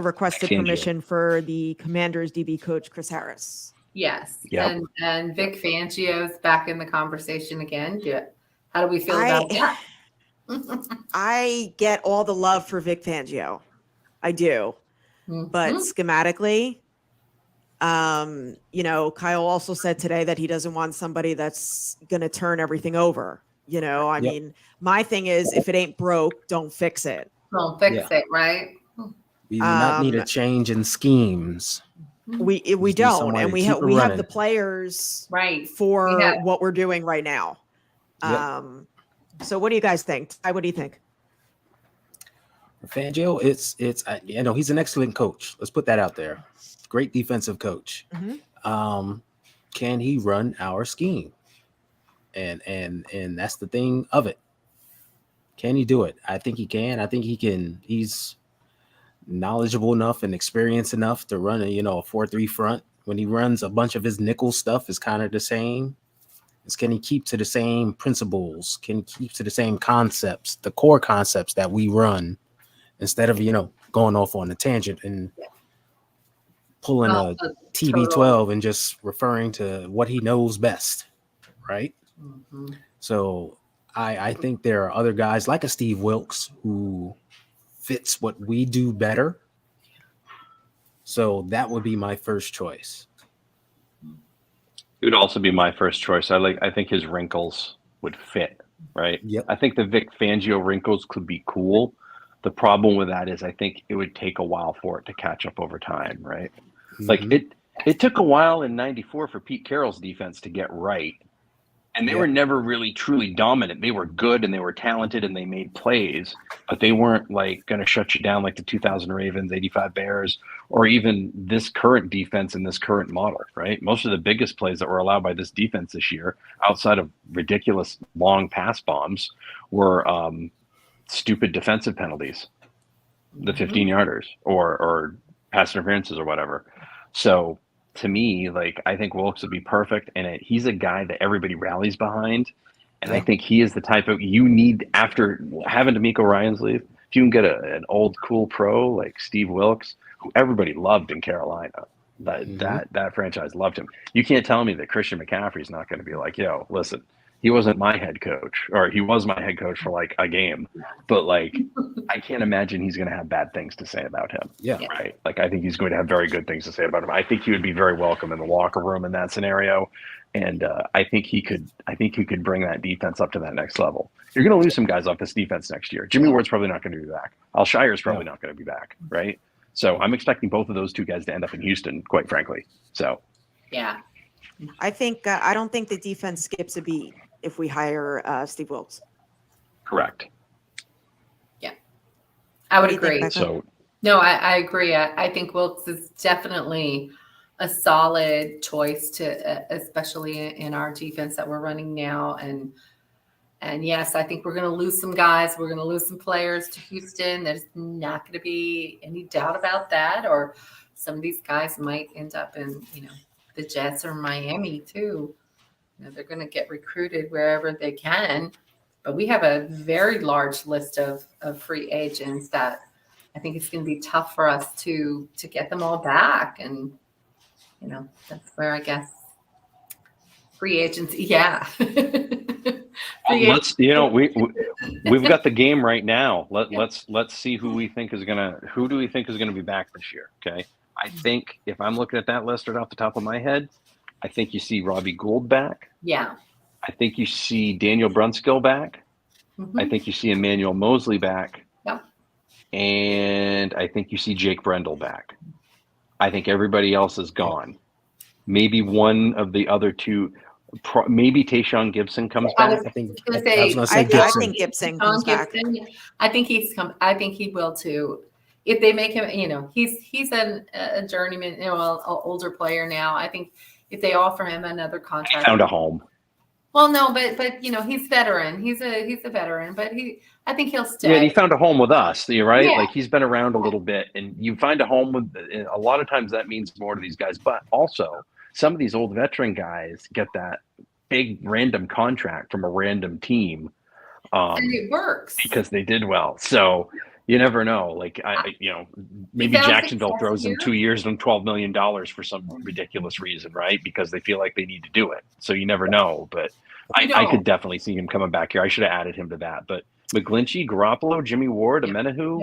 Speaker 2: requested
Speaker 4: Fangio.
Speaker 2: permission for the Commanders DB coach Chris Harris.
Speaker 5: Yes.
Speaker 4: Yep.
Speaker 5: And Vic Fangio's back in the conversation again. How do we feel about that?
Speaker 2: I get all the love for Vic Fangio. I do. But schematically, Kyle also said today that he doesn't want somebody that's going to turn everything over. I mean, my thing is, if it ain't broke, don't fix it.
Speaker 5: Don't fix it, right?
Speaker 3: We do not need a change in schemes.
Speaker 2: We don't, and we have the players for what we're doing right now. So what do you guys think? What do you think?
Speaker 3: Fangio, he's an excellent coach. Let's put that out there. Great defensive coach. Can he run our scheme? And that's the thing of it. Can he do it? I think he can. I think he can. He's knowledgeable enough and experienced enough to run a 4-3 front. When he runs, a bunch of his nickel stuff is kind of the same. Can he keep to the same principles? Can he keep to the same concepts, the core concepts that we run, instead of going off on a tangent and pulling a TB12 and just referring to what he knows best, right? So I think there are other guys like a Steve Wilkes who fits what we do better. So that would be my first choice.
Speaker 4: It would also be my first choice. I think his wrinkles would fit, right?
Speaker 3: Yep.
Speaker 4: I think the Vic Fangio wrinkles could be cool. The problem with that is I think it would take a while for it to catch up over time, right? Like it took a while in '94 for Pete Carroll's defense to get right. And they were never really truly dominant. They were good and they were talented and they made plays, but they weren't like going to shut you down like the 2000 Ravens, 85 Bears, or even this current defense in this current model, right? Most of the biggest plays that were allowed by this defense this year, outside of ridiculous long pass bombs, were stupid defensive penalties, the 15-yarders or pass interferences or whatever. So to me, like, I think Wilkes would be perfect, and he's a guy that everybody rallies behind. And I think he is the type of, you need, after having D'Amico Ryans leave, if you can get an old cool pro like Steve Wilkes, who everybody loved in Carolina, that franchise loved him. You can't tell me that Christian McCaffrey's not going to be like, yo, listen, he wasn't my head coach, or he was my head coach for like a game, but like, I can't imagine he's going to have bad things to say about him.
Speaker 3: Yeah.
Speaker 4: Right. Like, I think he's going to have very good things to say about him. I think he would be very welcome in the locker room in that scenario. And I think he could bring that defense up to that next level. You're going to lose some guys off this defense next year. Jimmy Ward's probably not going to be back. Alshire's probably not going to be back. Right. So I'm expecting both of those two guys to end up in Houston, quite frankly. So,
Speaker 5: yeah,
Speaker 2: I think I don't think the defense skips a beat if we hire Steve Wilkes.
Speaker 4: correct.
Speaker 5: Yeah, I would
Speaker 2: What do you think,
Speaker 5: agree.
Speaker 2: Becca?
Speaker 4: So
Speaker 5: No, I agree. I think Wilkes is definitely a solid choice to, especially in our defense that we're running now. And yes, I think we're going to lose some guys. We're going to lose some players to Houston. There's not going to be any doubt about that. Or some of these guys might end up in, the Jets or Miami too. They're going to get recruited wherever they can. But we have a very large list of free agents that I think it's going to be tough for us to get them all back. And, that's where I guess free agents. Yeah.
Speaker 4: let's, we've got the game right now. Let's see who do we think is going to be back this year. Okay. I think if I'm looking at that list right off the top of my head, I think you see Robbie Gould back.
Speaker 5: Yeah.
Speaker 4: I think you see Daniel Brunskill back.
Speaker 5: Mhm.
Speaker 4: I think you see Emmanuel Mosley back.
Speaker 5: Yep.
Speaker 4: And I think you see Jake Brendel back. I think everybody else is gone. Maybe one of the other two, maybe Tayshaun Gibson comes back.
Speaker 3: I think
Speaker 5: I was
Speaker 3: I was
Speaker 5: gonna
Speaker 3: going to say
Speaker 2: I
Speaker 3: Gibson.
Speaker 2: think Gibson
Speaker 5: Sean
Speaker 2: comes back.
Speaker 5: Gibson, I think I think he will too. If they make him, he's a journeyman, an older player now. I think if they offer him another contract,
Speaker 4: Found a home.
Speaker 5: Well, no, but he's veteran. He's a veteran, but I think he'll stay.
Speaker 4: Yeah, and he found a home with us, right?
Speaker 5: Yeah.
Speaker 4: Like he's been around a little bit, and you find a home with. A lot of times that means more to these guys, but also some of these old veteran guys get that big random contract from a random team,
Speaker 5: And it works.
Speaker 4: because they did well. So you never know. Like maybe
Speaker 5: found
Speaker 4: Jacksonville
Speaker 5: success
Speaker 4: throws them
Speaker 5: here.
Speaker 4: 2 years and $12 million for some ridiculous reason, right? Because they feel like they need to do it. So you never know. But I could definitely see him coming back here. I should have added him to that. But McGlinchey, Garoppolo, Jimmy Ward, Amenahu,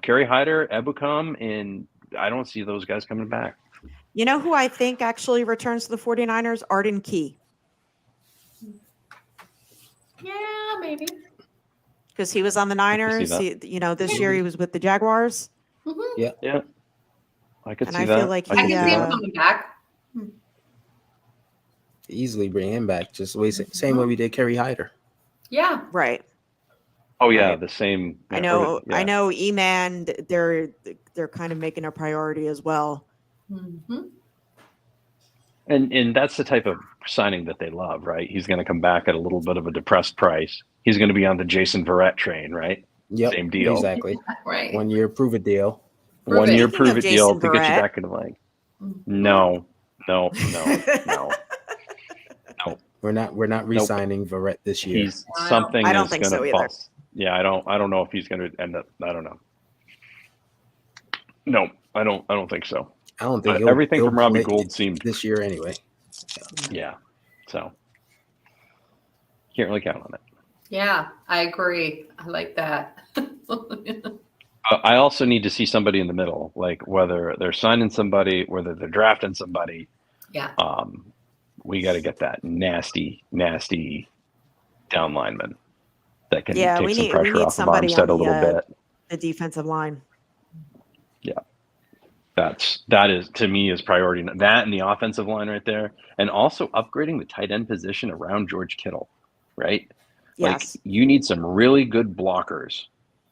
Speaker 4: Kerry Hyder, Ebukam, and I don't see those guys coming back.
Speaker 2: You know who I think actually returns to the 49ers? Arden Key.
Speaker 5: Yeah, maybe.
Speaker 2: Because he was on the Niners. This year he was with the Jaguars.
Speaker 5: Mm-hmm.
Speaker 4: Yeah. I could
Speaker 2: And
Speaker 4: see
Speaker 2: I
Speaker 4: that.
Speaker 2: feel like
Speaker 5: I can see him
Speaker 2: he,
Speaker 5: coming back.
Speaker 3: Easily bring him back. Just the way, same way we did Kerry Hyder.
Speaker 5: Yeah.
Speaker 2: right.
Speaker 4: Oh yeah,
Speaker 2: Right.
Speaker 4: the same.
Speaker 2: I know E-Man, they're kind of making a priority as well.
Speaker 5: Mm-hmm.
Speaker 4: And that's the type of signing that they love, right? He's going to come back at a little bit of a depressed price. He's going to be on the Jason Verrett train, right?
Speaker 3: Yep,
Speaker 4: Same deal.
Speaker 3: exactly.
Speaker 5: Right.
Speaker 3: 1 year prove it deal.
Speaker 5: Prove
Speaker 4: 1
Speaker 5: it.
Speaker 4: year
Speaker 2: Speaking
Speaker 4: prove
Speaker 2: of
Speaker 4: it deal
Speaker 2: Jason
Speaker 4: to get you
Speaker 2: Verrett-
Speaker 4: back in the league.
Speaker 5: Mhm.
Speaker 4: No.
Speaker 3: We're not re-signing Verrett this year.
Speaker 4: He's
Speaker 5: I
Speaker 4: something
Speaker 2: I don't
Speaker 4: is
Speaker 2: think
Speaker 4: going
Speaker 2: so
Speaker 4: to
Speaker 2: either.
Speaker 4: fall. Yeah, I don't know if he's going to end up. I don't know. No, I don't think so.
Speaker 3: I don't think
Speaker 4: But everything
Speaker 3: he'll
Speaker 4: from Robbie
Speaker 3: play
Speaker 4: Gould seemed,
Speaker 3: this year anyway.
Speaker 4: yeah. So can't really count on it.
Speaker 5: Yeah, I agree. I like that.
Speaker 4: I also need to see somebody in the middle, like whether they're signing somebody, whether they're drafting somebody.
Speaker 5: Yeah.
Speaker 4: We got to get that nasty down lineman that can
Speaker 2: Yeah,
Speaker 4: take
Speaker 2: we
Speaker 4: some
Speaker 2: need
Speaker 4: pressure off of
Speaker 2: somebody
Speaker 4: Armstead
Speaker 2: on
Speaker 4: a little bit.
Speaker 2: the defensive line.
Speaker 4: That is, to me, is priority. That and the offensive line right there, and also upgrading the tight end position around George Kittle, right?
Speaker 2: Yes.
Speaker 4: Like you need some really good blockers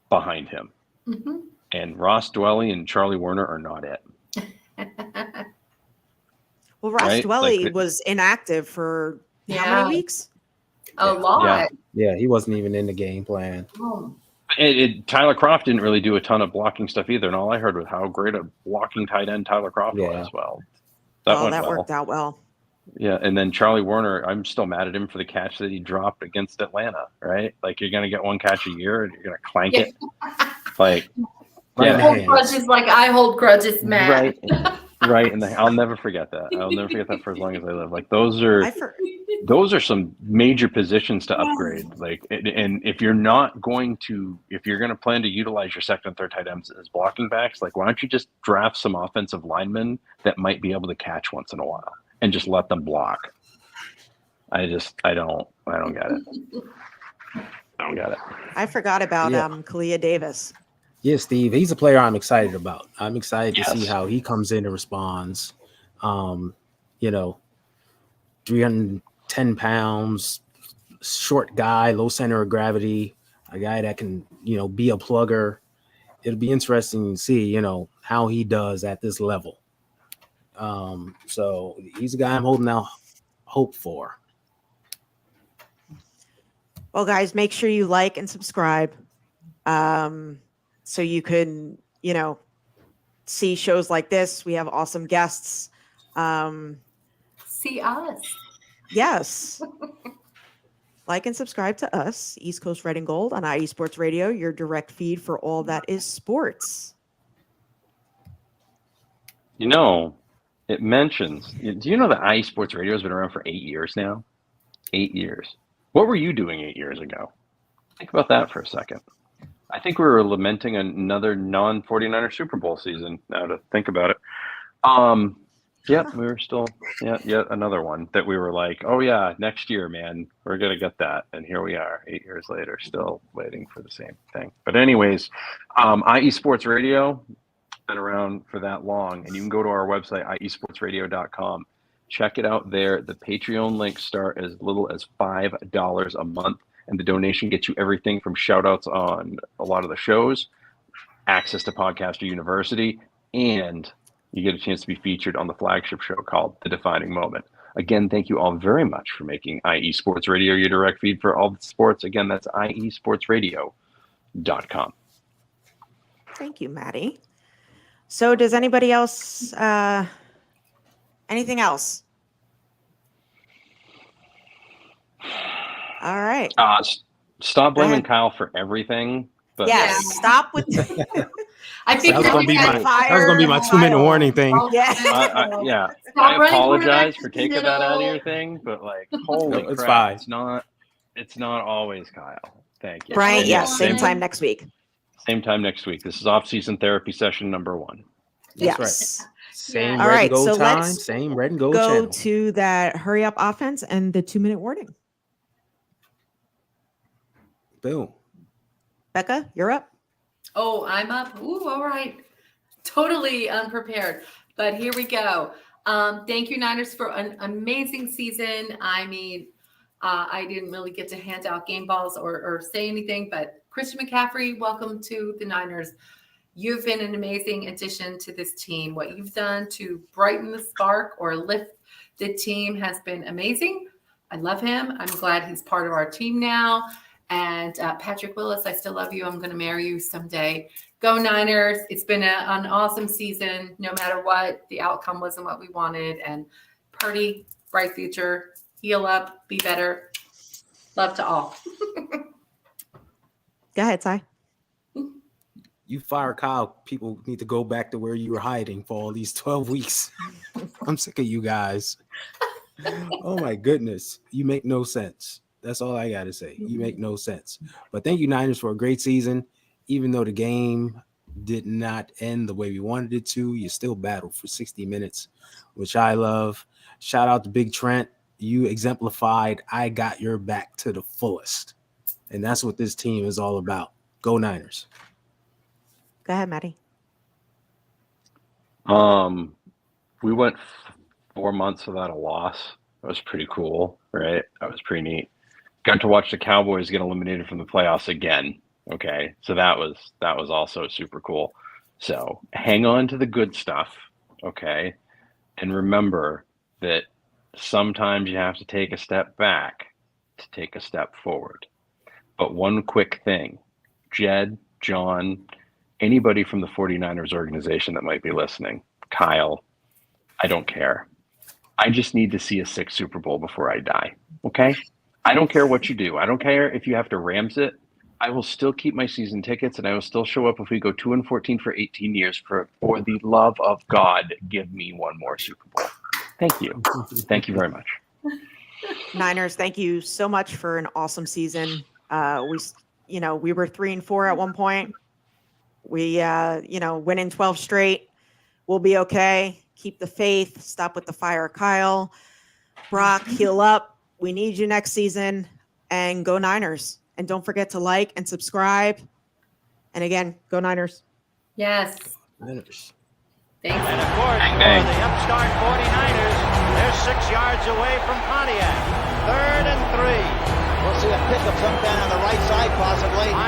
Speaker 4: behind him,
Speaker 5: Mm-hmm.
Speaker 4: and Ross Dwelly and Charlie Werner are not it.
Speaker 2: Well, Ross
Speaker 4: Right?
Speaker 2: Dwelly
Speaker 4: Like
Speaker 2: was inactive for how
Speaker 5: Yeah.
Speaker 2: many weeks?
Speaker 5: A lot.
Speaker 3: Yeah, he wasn't even in the game plan.
Speaker 5: Oh.
Speaker 4: Tyler Kroft didn't really do a ton of blocking stuff either, and all I heard was how great a blocking tight end Tyler Kroft was. Well, that
Speaker 2: Worked out well.
Speaker 4: Yeah, and then Charlie Werner, I'm still mad at him for the catch that he dropped against Atlanta, right? Like you're gonna get one catch a year and you're gonna clank it. Like
Speaker 3: Right in the
Speaker 5: Hold
Speaker 3: hands.
Speaker 5: grudges like I hold grudges, Matt.
Speaker 4: right, and I'll never forget that. I'll never forget that for as long as I live. Like those are some major positions to upgrade. Like, and if you're going to plan to utilize your second and third tight ends as blocking backs, like why don't you just draft some offensive linemen that might be able to catch once in a while and just let them block? I don't get it. I don't get it.
Speaker 2: I forgot about Kalia Davis.
Speaker 3: Yeah, Steve, he's a player I'm excited about. I'm excited to see
Speaker 4: Yes.
Speaker 3: how he comes in and responds. 310 pounds, short guy, low center of gravity, a guy that can, be a plugger. It'll be interesting to see, how he does at this level. So he's a guy I'm holding out hope for.
Speaker 2: Well, guys, make sure you like and subscribe. So you can, see shows like this. We have awesome guests.
Speaker 5: See us.
Speaker 2: Yes. Like and subscribe to us, East Coast Red and Gold on IE Sports Radio, your direct feed for all that is sports.
Speaker 4: It mentions, do you know that IE Sports Radio has been around for 8 years now? 8 years. What were you doing 8 years ago? Think about that for a second. I think we were lamenting another non-49er Super Bowl season now to think about it. We were still, yet another one that we were like, oh yeah, next year, man, we're going to get that. And here we are 8 years later, still waiting for the same thing. But anyways, IE Sports Radio, been around for that long, and you can go to our website, iesportsradio.com. Check it out there. The Patreon links start as little as $5 a month. And the donation gets you everything from shout outs on a lot of the shows, access to Podcaster University, and you get a chance to be featured on the flagship show called The Defining Moment. Again, thank you all very much for making IE Sports Radio your direct feed for all the sports. Again, that's iesportsradio.com.
Speaker 2: Thank you, Maddie. So does anybody else, anything else? All right.
Speaker 4: Stop
Speaker 2: Go
Speaker 4: blaming
Speaker 2: ahead.
Speaker 4: Kyle for everything. But
Speaker 2: Yes,
Speaker 4: like,
Speaker 2: stop with
Speaker 5: I think
Speaker 3: That was gonna be my
Speaker 2: Fire
Speaker 3: 2-minute warning thing.
Speaker 2: Yeah.
Speaker 4: yeah,
Speaker 5: Stop
Speaker 4: I
Speaker 5: running
Speaker 4: apologize
Speaker 5: quarterbacks
Speaker 4: for
Speaker 5: in the
Speaker 4: taking that out of
Speaker 5: middle.
Speaker 4: your thing, but like, holy
Speaker 3: No, it's
Speaker 4: crap,
Speaker 3: fine.
Speaker 4: it's not always Kyle. Thank you.
Speaker 2: Brian,
Speaker 4: And
Speaker 2: yeah,
Speaker 4: yes,
Speaker 2: same time next week.
Speaker 4: Same time next week. This is off-season therapy session number 1.
Speaker 3: That's
Speaker 2: Yes.
Speaker 3: right. Same
Speaker 2: All
Speaker 3: red
Speaker 2: right,
Speaker 3: and gold
Speaker 2: so
Speaker 3: time,
Speaker 2: let's
Speaker 3: same red and gold
Speaker 2: Go
Speaker 3: channel.
Speaker 2: to that hurry up offense and the 2-minute warning.
Speaker 3: Boom.
Speaker 2: Becca, you're up.
Speaker 5: Oh, I'm up. Ooh, all right. Totally unprepared, but here we go. Thank you, Niners, for an amazing season. I mean, I didn't really get to hand out game balls or say anything, but Christian McCaffrey, welcome to the Niners. You've been an amazing addition to this team. What you've done to brighten the spark or lift the team has been amazing. I love him. I'm glad he's part of our team now. And Patrick Willis, I still love you. I'm going to marry you someday. Go Niners. It's been an awesome season. No matter what, the outcome wasn't what we wanted. And Purdy, bright future. Heal up, be better. Love to all.
Speaker 2: Go ahead, Ty.
Speaker 3: You fire Kyle, people need to go back to where you were hiding for all these 12 weeks. I'm sick of you guys. Oh my goodness. You make no sense. That's all I got to say. You make no sense. But thank you, Niners, for a great season. Even though the game did not end the way we wanted it to, you still battled for 60 minutes, which I love. Shout out to Big Trent. You exemplified I got your back to the fullest. And that's what this team is all about. Go Niners.
Speaker 2: Go ahead, Maddie.
Speaker 4: We went 4 months without a loss. That was pretty cool, right? That was pretty neat. Got to watch the Cowboys get eliminated from the playoffs again. Okay, so that was also super cool. So hang on to the good stuff, okay? And remember that sometimes you have to take a step back to take a step forward. But one quick thing, Jed, John, anybody from the 49ers organization that might be listening, Kyle, I don't care. I just need to see a 6th Super Bowl before I die, okay? I don't care what you do. I don't care if you have to Rams it. I will still keep my season tickets, and I will still show up if we go 2-14 for 18 years. For the love of God, give me one more Super Bowl. Thank you. Thank you very much.
Speaker 2: Niners, thank you so much for an awesome season. We were 3-4 at one point. We, winning 12 straight. We'll be okay. Keep the faith. Stop with the fire, Kyle. Brock, heal up. We need you next season. And go Niners. And don't forget to like and subscribe. And again, go Niners.
Speaker 5: Yes.
Speaker 3: Niners.
Speaker 5: Thanks.
Speaker 6: And of course, for the upstart 49ers, they're 6 yards away from Pontiac. 3rd and 3.
Speaker 7: We'll see a pickup sometime on the right side, possibly.
Speaker 6: On